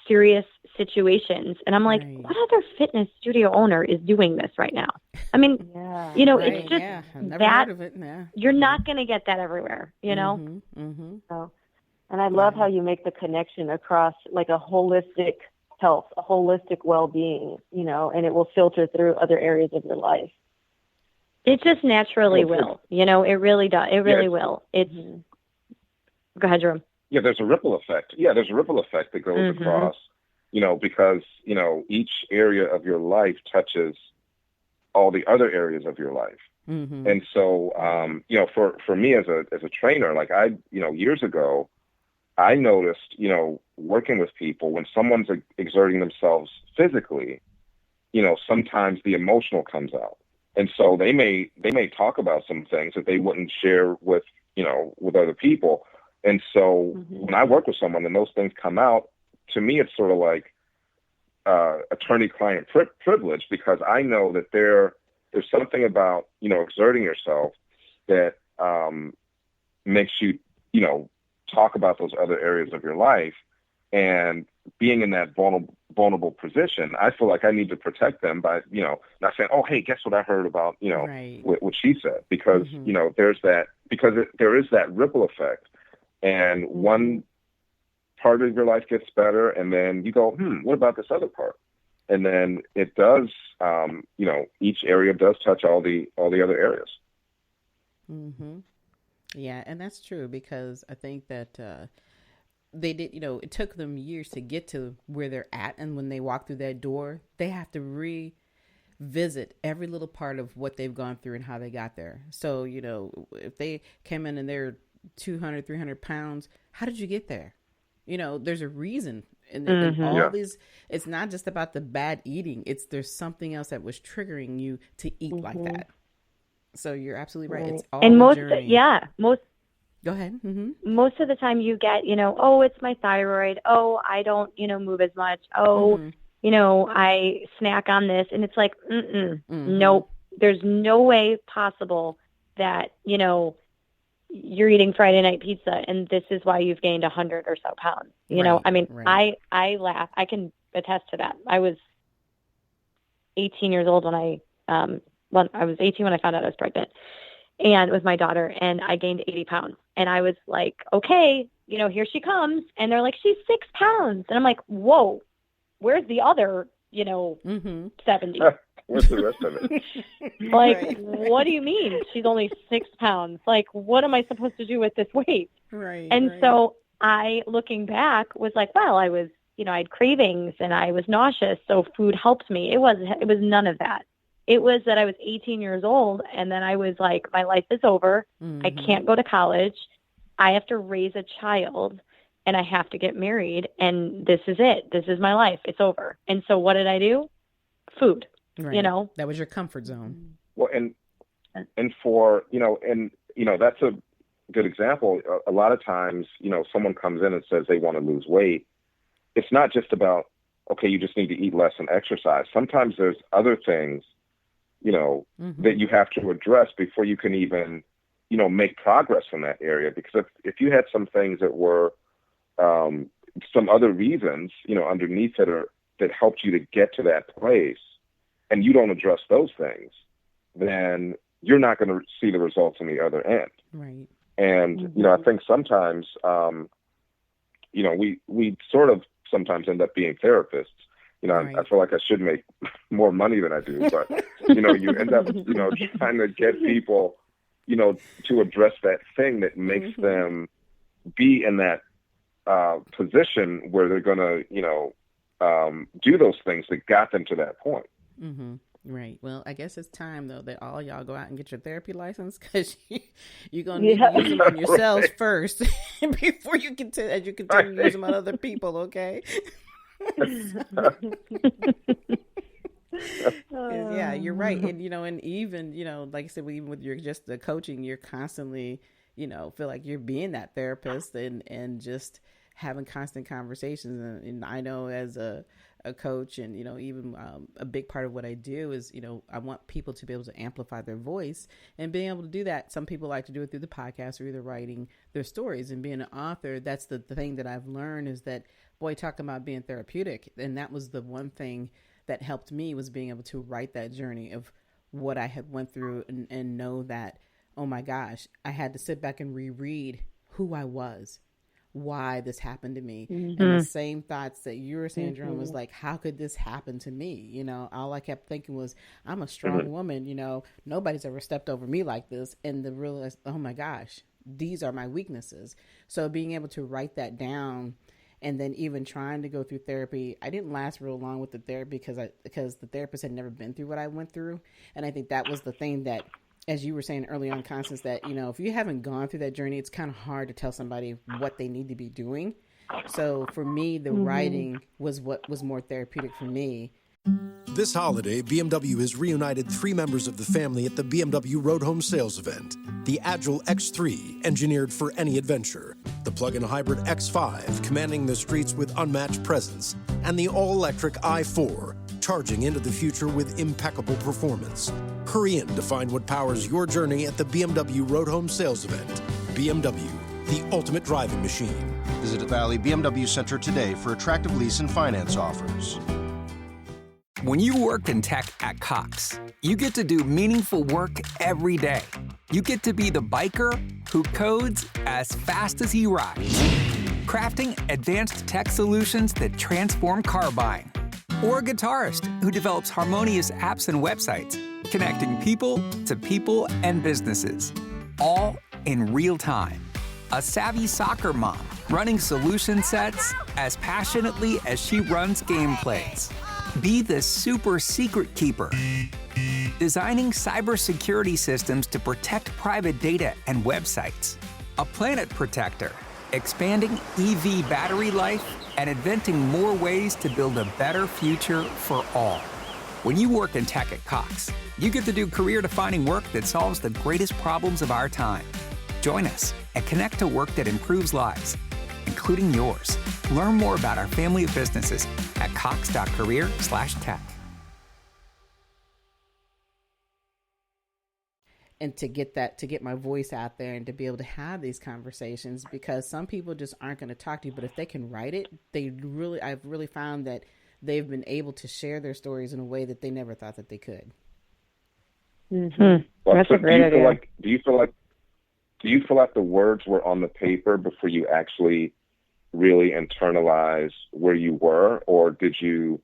serious situations. And I'm like, what other fitness studio owner is doing this right now? I mean, it's just I've never that heard of it. Yeah. You're not going to get that everywhere, So, and I love how you make the connection across like a holistic health, a holistic well-being, and it will filter through other areas of your life. It just naturally will, it really does. It really will. It's, go ahead, Jerome. Yeah, there's a ripple effect. Yeah, there's a ripple effect that goes across, because, each area of your life touches all the other areas of your life. And so, for me as a trainer, like years ago, I noticed, working with people, when someone's exerting themselves physically, sometimes the emotional comes out. And so they may talk about some things that they wouldn't share with other people. And so when I work with someone and those things come out, to me, it's sort of like attorney-client privilege, because I know that there's something about, exerting yourself that makes you, talk about those other areas of your life. And being in that vulnerable position, I feel like I need to protect them by, not saying, oh, hey, guess what I heard about, what she said, because, there is that ripple effect. And one part of your life gets better, and then you go, what about this other part? And then it does, each area does touch all the other areas. Yeah, and that's true, because I think that they did, it took them years to get to where they're at. And when they walk through that door, they have to revisit every little part of what they've gone through and how they got there. So, if they came in and they're 200, 300 pounds, how did you get there? There's a reason. And all these, it's not just about the bad eating. There's something else that was triggering you to eat like that. So you're absolutely right. It's all and a most, journey. Go ahead. Most of the time you get, oh, it's my thyroid. Oh, I don't, move as much. Oh, I snack on this. And it's like, nope. There's no way possible that, you're eating Friday night pizza and this is why you've gained 100 or so pounds. I laugh. I can attest to that. I was 18 years old when I was 18 when I found out I was pregnant, and with my daughter, and I gained 80 pounds. And I was like, okay, here she comes. And they're like, she's 6 pounds. And I'm like, whoa, where's the other, 70? What's the rest of it? Like, what do you mean? She's only 6 pounds. Like, what am I supposed to do with this weight? Right. And so I, looking back, was like, well, I was, I had cravings and I was nauseous, so food helped me. It was none of that. It was that I was 18 years old, and then I was like, my life is over. I can't go to college. I have to raise a child, and I have to get married, and this is it. This is my life. It's over. And so what did I do? Food, Right. That was your comfort zone. Well, and for, that's a good example. A lot of times, someone comes in and says they want to lose weight. It's not just about, okay, you just need to eat less and exercise. Sometimes there's other things, that you have to address before you can even, make progress in that area. Because if you had some things that were some other reasons, underneath that helped you to get to that place, and you don't address those things, then you're not going to see the results on the other end. Right. And, I think sometimes, we sort of sometimes end up being therapists. Right. I feel like I should make more money than I do, but, you end up, trying to get people, to address that thing that makes them be in that position where they're going to, do those things that got them to that point. Mm-hmm. Right. Well, I guess it's time, though, that all y'all go out and get your therapy license, because you're going to need to use them on yourselves first before you continue to use them on other people, okay? Yeah, you're right. And, and even, like I said, even with your just the coaching, you're constantly, feel like you're being that therapist and just having constant conversations. And I know as a coach and, even a big part of what I do is, I want people to be able to amplify their voice, and being able to do that. Some people like to do it through the podcast or either writing their stories. And being an author, that's the thing that I've learned is that, boy, talking about being therapeutic. And that was the one thing that helped me, was being able to write that journey of what I had went through and know that, oh my gosh, I had to sit back and reread who I was, why this happened to me. And the same thoughts that you were saying, Jerome, was like, how could this happen to me? All I kept thinking was, I'm a strong woman, nobody's ever stepped over me like this. And to realize, oh my gosh, these are my weaknesses. So being able to write that down, and then even trying to go through therapy, I didn't last real long with the therapy because the therapist had never been through what I went through. And I think that was the thing that, as you were saying early on, Constance, that, if you haven't gone through that journey, it's kind of hard to tell somebody what they need to be doing. So for me, the writing was what was more therapeutic for me. This holiday, BMW has reunited 3 members of the family at the BMW Road Home Sales event. The Agile X3, engineered for any adventure. The plug-in hybrid X5, commanding the streets with unmatched presence. And the all-electric i4, charging into the future with impeccable performance. Hurry in to find what powers your journey at the BMW Road Home Sales event. BMW, the ultimate driving machine. Visit Valley BMW Center today for attractive lease and finance offers. When you work in tech at Cox, you get to do meaningful work every day. You get to be the biker who codes as fast as he rides, crafting advanced tech solutions that transform car buying. Or a guitarist who develops harmonious apps and websites, connecting people to people and businesses, all in real time. A savvy soccer mom running solution sets as passionately as she runs gameplays. Be the super secret keeper, designing cybersecurity systems to protect private data and websites. A planet protector, expanding EV battery life and inventing more ways to build a better future for all. When you work in tech at Cox, you get to do career-defining work that solves the greatest problems of our time. Join us and connect to work that improves lives, including yours. Learn more about our family of businesses at cox.career/tech. And to get my voice out there and to be able to have these conversations, because some people just aren't going to talk to you, but if they can write it, I've really found that they've been able to share their stories in a way that they never thought that they could. Well, That's a great idea. Do you feel like the words were on the paper before you actually really internalize where you were, or did you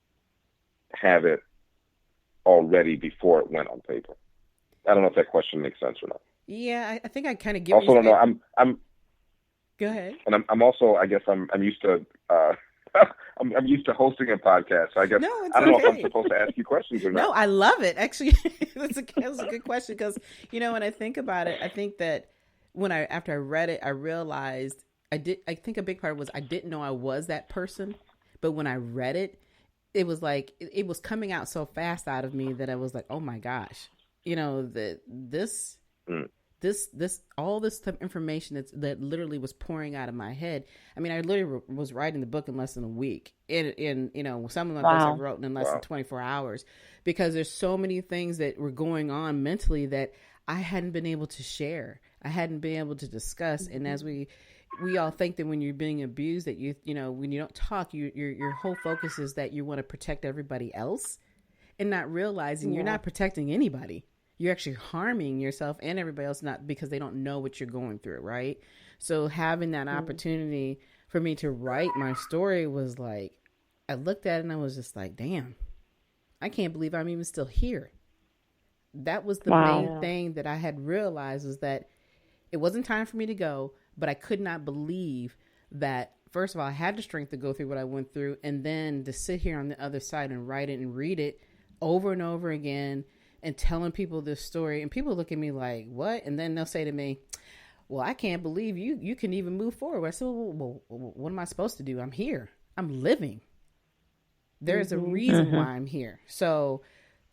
have it already before it went on paper? I don't know if that question makes sense or not. Yeah, I think I kind of get. Also, don't know. I'm. Go ahead. And I'm also, I guess I'm used to I'm used to hosting a podcast. So I guess I don't know if I'm supposed to ask you questions or not. No, I love it. Actually, that's a good question because when I think about it, I think that after I read it, I realized I think a big part was I didn't know I was that person, but when I read it, it was like it was coming out so fast out of me that I was like, oh my gosh, this all this type of information that literally was pouring out of my head. I mean, I literally was writing the book in less than a week. In some of my books I wrote in less than 24 hours because there's so many things that were going on mentally that I hadn't been able to share. I hadn't been able to discuss. And as we all think that when you're being abused, that when you don't talk, your whole focus is that you want to protect everybody else, and not realizing you're not protecting anybody. You're actually harming yourself and everybody else, not because they don't know what you're going through, right? So having that opportunity for me to write my story was like, I looked at it and I was just like, damn, I can't believe I'm even still here. That was the main thing that I had realized, was that it wasn't time for me to go, but I could not believe that, first of all, I had the strength to go through what I went through, and then to sit here on the other side and write it and read it over and over again and telling people this story. And people look at me like, what? And then they'll say to me, well, I can't believe you can even move forward. I said, well, what am I supposed to do? I'm here. I'm living. There's a reason why I'm here. So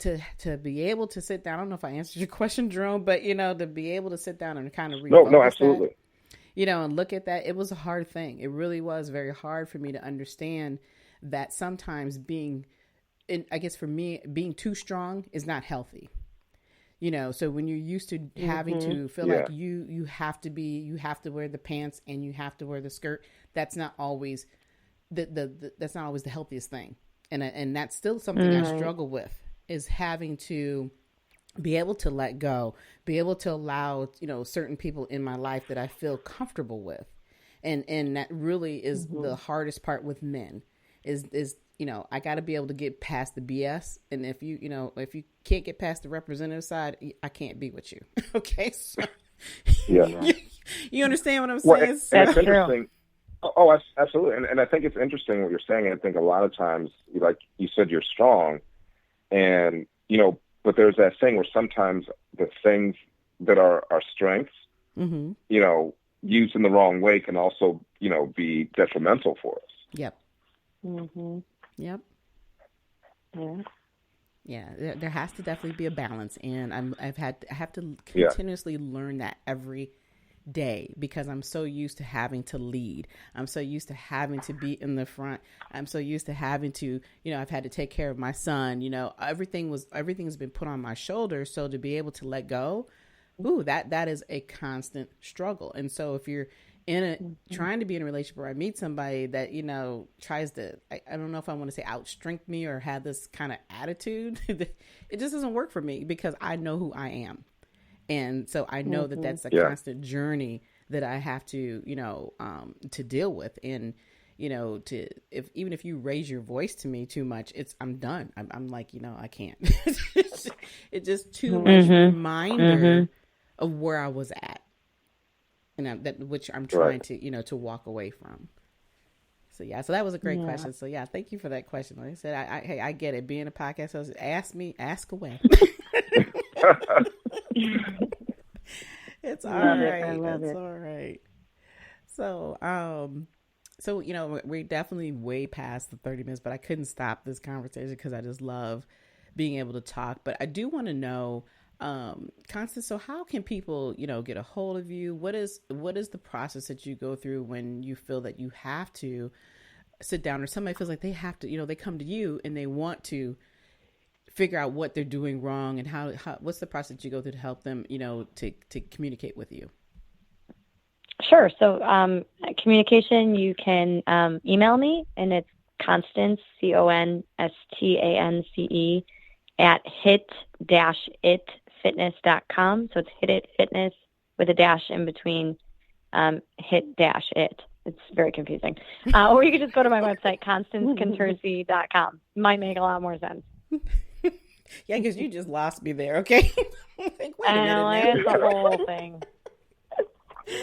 to be able to sit down, I don't know if I answered your question, Jerome, but, to be able to sit down and kind of refocus No, absolutely. That, and look at that. It was a hard thing. It really was very hard for me to understand that sometimes I guess for me, being too strong is not healthy. So when you're used to having to feel like you have to wear the pants and you have to wear the skirt, that's not always that's not always the healthiest thing. And that's still something I struggle with, is having to be able to let go, be able to allow, certain people in my life that I feel comfortable with. And that really is the hardest part with men is I got to be able to get past the BS. And if you can't get past the representative side, I can't be with you. Okay. So you understand what I'm saying? And it's interesting. Oh, absolutely. And I think it's interesting what you're saying. I think a lot of times, like you said, you're strong, and, but there's that thing where sometimes the things that are our strengths, used in the wrong way can also, be detrimental for us. Yep. Yep. Yeah. There has to definitely be a balance, and I have to continuously learn that every day, because I'm so used to having to lead. I'm so used to having to be in the front. I'm so used to having to, I've had to take care of my son. Everything's been put on my shoulders. So to be able to let go, that is a constant struggle. And so if you're trying to be in a relationship where I meet somebody that, tries to, I don't know if I want to say outstrength me or have this kind of attitude, it just doesn't work for me, because I know who I am. And so I know that that's a constant journey that I have to, to deal with. And, even if you raise your voice to me too much, I'm done. I'm like, I can't. It's just too much reminder of where I was at. And which I'm trying to, to walk away from. So, so that was a great question. So, thank you for that question. Like I said, I get it. Being a podcast host, ask away. It's all right. I love it. All right. So, we're definitely way past the 30 minutes, but I couldn't stop this conversation because I just love being able to talk. But I do want to know, Constance, so how can people, get a hold of you? What is the process that you go through when you feel that you have to sit down, or somebody feels like they have to, they come to you and they want to figure out what they're doing wrong, and how what's the process that you go through to help them, to communicate with you? Sure. So communication, you can email me, and it's Constance, Constance, at hit-it-fitness.com. So it's Hit It Fitness with a dash in between, hit-it. It's very confusing. Or you can just go to my website, ConstanceContursi.com. Might make a lot more sense. Yeah, because you just lost me there, okay? Like, wait a minute now. It's the whole thing.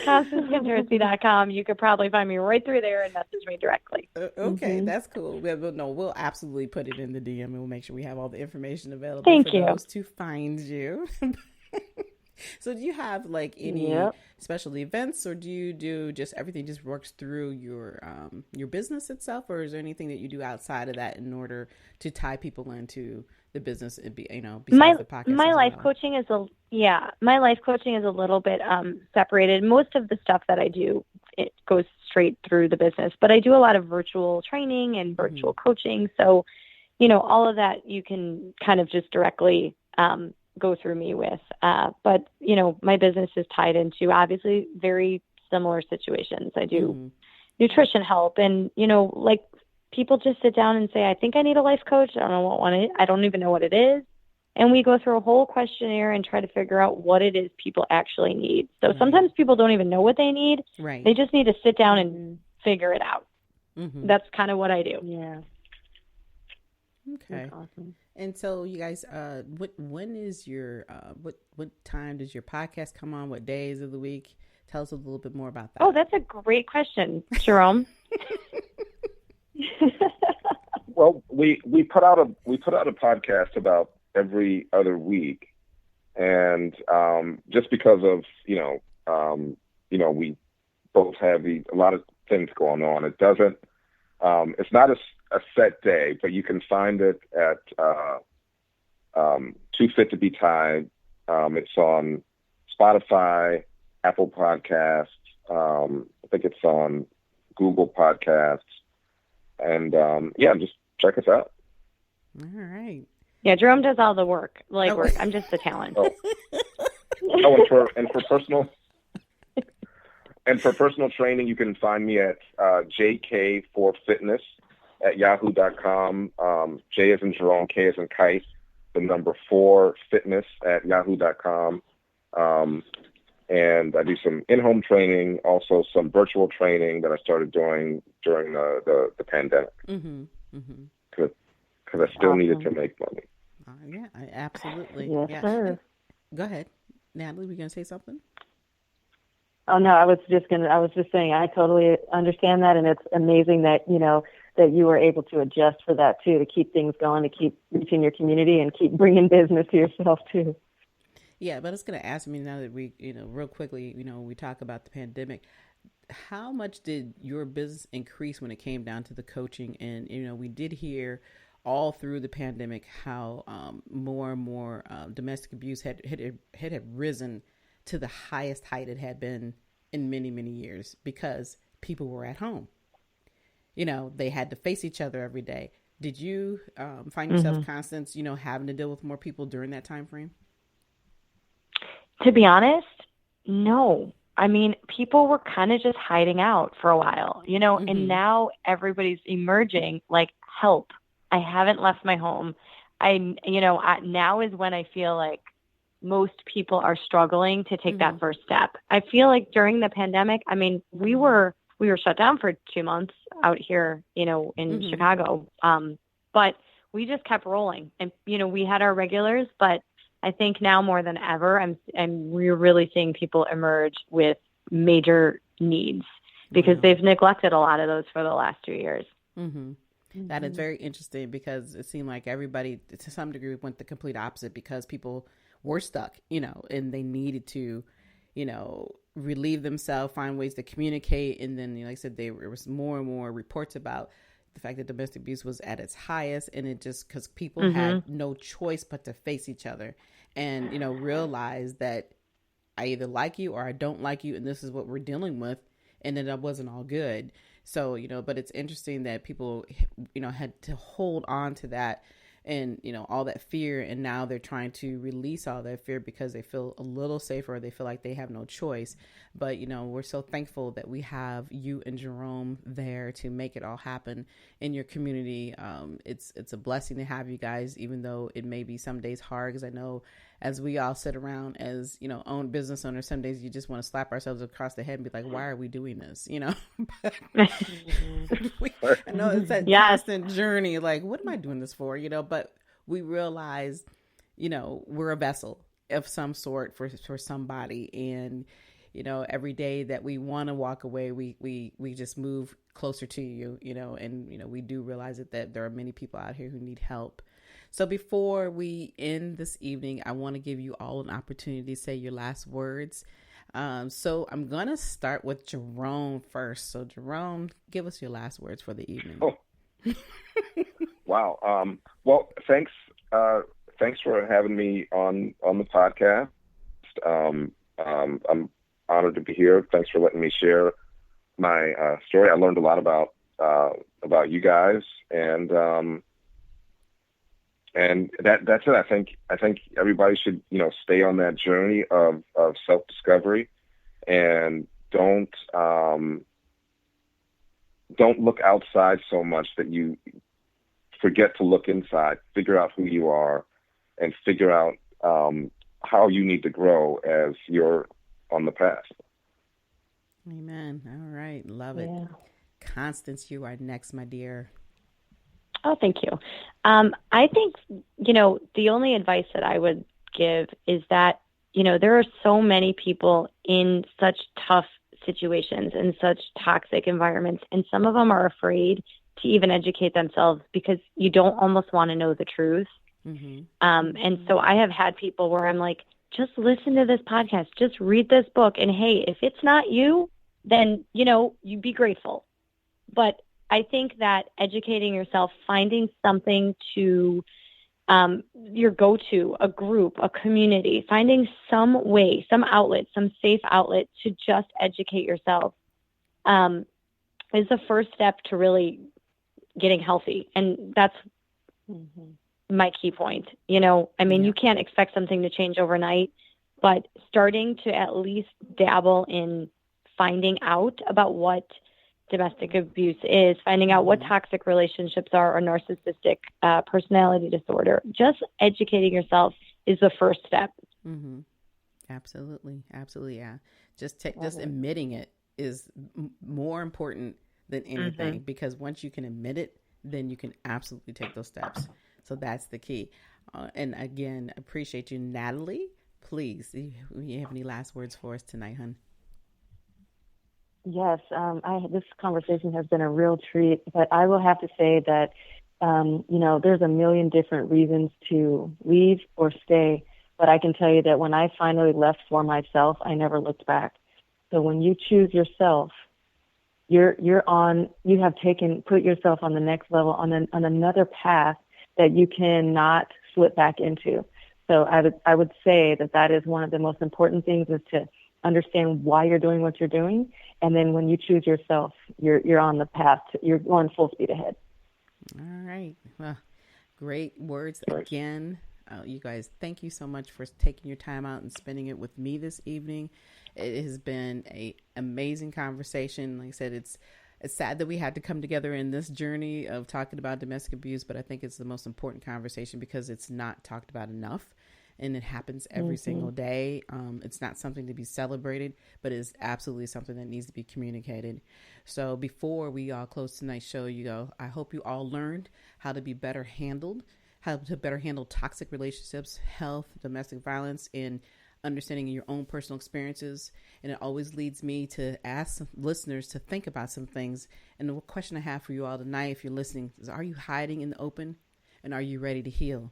ConstanceContursi.com. You could probably find me right through there and message me directly. Okay, that's cool. We'll absolutely put it in the DM and we'll make sure we have all the information available Thank for you. those to find you. So do you have like any special events, or do you do just everything just works through your business itself, or is there anything that you do outside of that in order to tie people into the business and be, besides the podcast? My life coaching is my life coaching is a little bit separated. Most of the stuff that I do, it goes straight through the business, but I do a lot of virtual training and virtual coaching. So, all of that you can kind of just directly go through me with. But, my business is tied into obviously very similar situations. I do nutrition help and, like people just sit down and say, I think I need a life coach. I don't know what one it is. I don't even know what it is. And we go through a whole questionnaire and try to figure out what it is people actually need. So sometimes people don't even know what they need. Right. They just need to sit down and figure it out. That's kind of what I do. Yeah. Okay. That's awesome. And so you guys, when is your, what time does your podcast come on? What days of the week? Tell us a little bit more about that. Oh, that's a great question, Jerome. Well, we put out a podcast about every other week, and just because of we both have a lot of things going on. It doesn't. It's not a set day, but you can find it at Too Fit to Be Tied. It's on Spotify, Apple Podcasts. I think it's on Google Podcasts. And just check us out. All right. Yeah, Jerome does all the work. I'm just the talent. And for personal training, you can find me at JK4Fitness at yahoo.com. J as in Jerome, K as in Kite, the number 4 fitness at yahoo.com. And I do some in-home training, also some virtual training that I started doing during the pandemic. Because I still needed to make money. Yeah, absolutely. Yes, sir. Go ahead. Natalie, were you going to say something? Oh, no, I was just saying, I totally understand that. And it's amazing that, that you were able to adjust for that too, to keep things going, to keep reaching your community and keep bringing business to yourself too. Yeah, but I was going to ask me now that we, real quickly, we talk about the pandemic, how much did your business increase when it came down to the coaching? And, we did hear all through the pandemic how more and more domestic abuse had risen to the highest height it had been in many, many years because people were at home. They had to face each other every day. Did you find yourself, Constance, having to deal with more people during that time frame? To be honest, no. I mean, people were kind of just hiding out for a while, and now everybody's emerging like, help. I haven't left my home. Now is when I feel like most people are struggling to take that first step. I feel like during the pandemic, I mean, we were shut down for 2 months out here, in Chicago. But we just kept rolling and, we had our regulars, but I think now more than ever, we're really seeing people emerge with major needs because they've neglected a lot of those for the last 2 years. That is very interesting because it seemed like everybody to some degree went the complete opposite because people were stuck, and they needed to, relieve themselves, find ways to communicate. And then, like I said, there was more and more reports about the fact that domestic abuse was at its highest, and it just because people had no choice but to face each other and, realize that I either like you or I don't like you, and this is what we're dealing with, and then that wasn't all good. So, but it's interesting that people, had to hold on to that and, all that fear. And now they're trying to release all that fear because they feel a little safer or they feel like they have no choice. But, we're so thankful that we have you and Jerome there to make it all happen in your community. It's a blessing to have you guys, even though it may be some days hard, because I know as we all sit around as, own business owners, some days you just want to slap ourselves across the head and be like, why are we doing this? I know it's that constant journey. Like, what am I doing this for? But we realize, we're a vessel of some sort for somebody. And, every day that we want to walk away, we just move closer to you, and, we do realize that there are many people out here who need help. So before we end this evening, I want to give you all an opportunity to say your last words. So I'm going to start with Jerome first. So Jerome, give us your last words for the evening. Oh. Wow. Well, thanks for having me on the podcast. I'm honored to be here. Thanks for letting me share my story. I learned a lot about you guys, and that's it. I think everybody should stay on that journey of self-discovery, and don't look outside so much that you forget to look inside. Figure out who you are, and figure out how you need to grow as you're on the path. Amen. All right. Love it. Yeah. Constance, you are next, my dear. Oh, thank you. I think, the only advice that I would give is that, there are so many people in such tough situations and such toxic environments, and some of them are afraid to even educate themselves because you don't almost want to know the truth. Mm-hmm. And so I have had people where I'm like, just listen to this podcast, just read this book. And hey, if it's not you, then, you be grateful. But I think that educating yourself, finding something to your go-to, a group, a community, finding some way, some outlet, some safe outlet to just educate yourself is the first step to really getting healthy. And that's my key point. You can't expect something to change overnight, but starting to at least dabble in finding out about what domestic abuse is, finding out what toxic relationships are, or narcissistic personality disorder. Just educating yourself is the first step. Mm-hmm. Absolutely. Yeah. Just admitting it is more important than anything, because once you can admit it, then you can absolutely take those steps. So that's the key. And again, appreciate you. Natalie, please, do you have any last words for us tonight, hon? Yes, this conversation has been a real treat, but I will have to say that, there's a million different reasons to leave or stay, but I can tell you that when I finally left for myself, I never looked back. So when you choose yourself, you have put yourself on the next level, on another path that you cannot slip back into. So I would say that is one of the most important things, is to understand why you're doing what you're doing. And then when you choose yourself, you're on the path. You're going full speed ahead. All right. Well, great words again. You guys, thank you so much for taking your time out and spending it with me this evening. It has been an amazing conversation. Like I said, it's sad that we had to come together in this journey of talking about domestic abuse, but I think it's the most important conversation because it's not talked about enough. And it happens every single day. It's not something to be celebrated, but it's absolutely something that needs to be communicated. So before we all close tonight's show, I hope you all learned how to be better handled, how to better handle toxic relationships, health, domestic violence, and understanding your own personal experiences. And it always leads me to ask listeners to think about some things. And the question I have for you all tonight, if you're listening, is, are you hiding in the open? And are you ready to heal?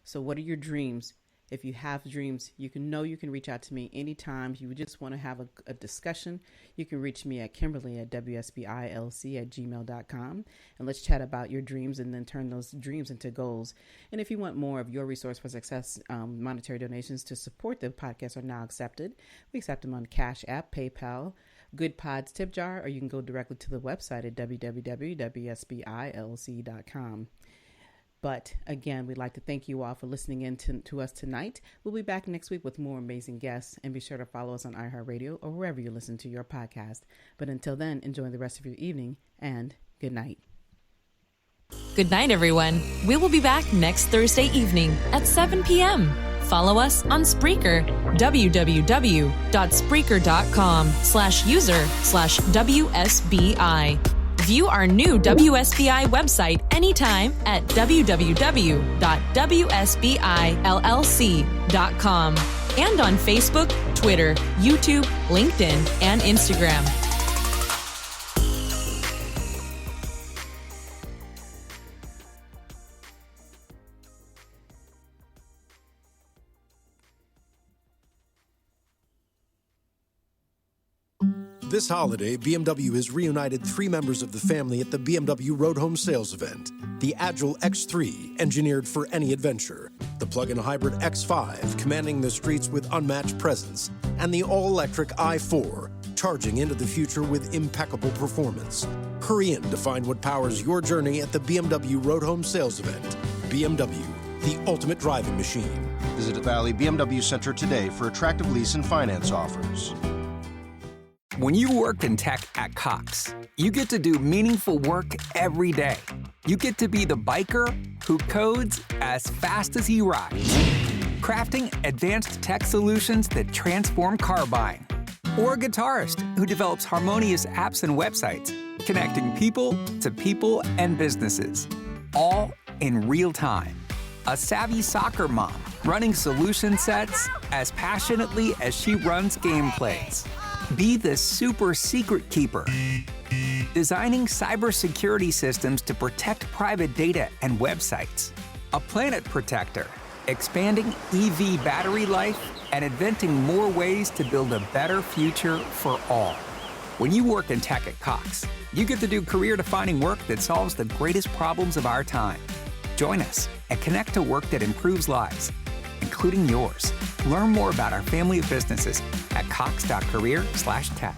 So what are your dreams? If you have dreams, you can reach out to me anytime. If you just want to have a discussion, you can reach me at Kimberly@WSBILC@gmail.com, and let's chat about your dreams and then turn those dreams into goals. And if you want more of your resource for success, monetary donations to support the podcast are now accepted. We accept them on Cash App, PayPal, Good Pods Tip Jar, or you can go directly to the website at www.WSBILC.com. But again, we'd like to thank you all for listening in to us tonight. We'll be back next week with more amazing guests, and be sure to follow us on iHeartRadio or wherever you listen to your podcast. But until then, enjoy the rest of your evening, and good night. Good night, everyone. We will be back next Thursday evening at 7 p.m. Follow us on Spreaker, www.spreaker.com/user/WSBI. View our new WSBI website anytime at www.wsbillc.com and on Facebook, Twitter, YouTube, LinkedIn, and Instagram. This holiday, BMW has reunited 3 members of the family at the BMW Road Home Sales event. The Agile X3, engineered for any adventure. The plug-in hybrid X5, commanding the streets with unmatched presence. And the all-electric i4, charging into the future with impeccable performance. Hurry in to find what powers your journey at the BMW Road Home Sales event. BMW, the ultimate driving machine. Visit the Valley BMW Center today for attractive lease and finance offers. When you work in tech at Cox, you get to do meaningful work every day. You get to be the biker who codes as fast as he rides, crafting advanced tech solutions that transform car buying, or a guitarist who develops harmonious apps and websites, connecting people to people and businesses, all in real time. A savvy soccer mom running solution sets as passionately as she runs gameplays. Be the super secret keeper, designing cybersecurity systems to protect private data and websites. A planet protector, expanding EV battery life and inventing more ways to build a better future for all. When you work in tech at Cox, you get to do career-defining work that solves the greatest problems of our time. Join us and connect to work that improves lives, including yours. Learn more about our family of businesses at cox.career/tech.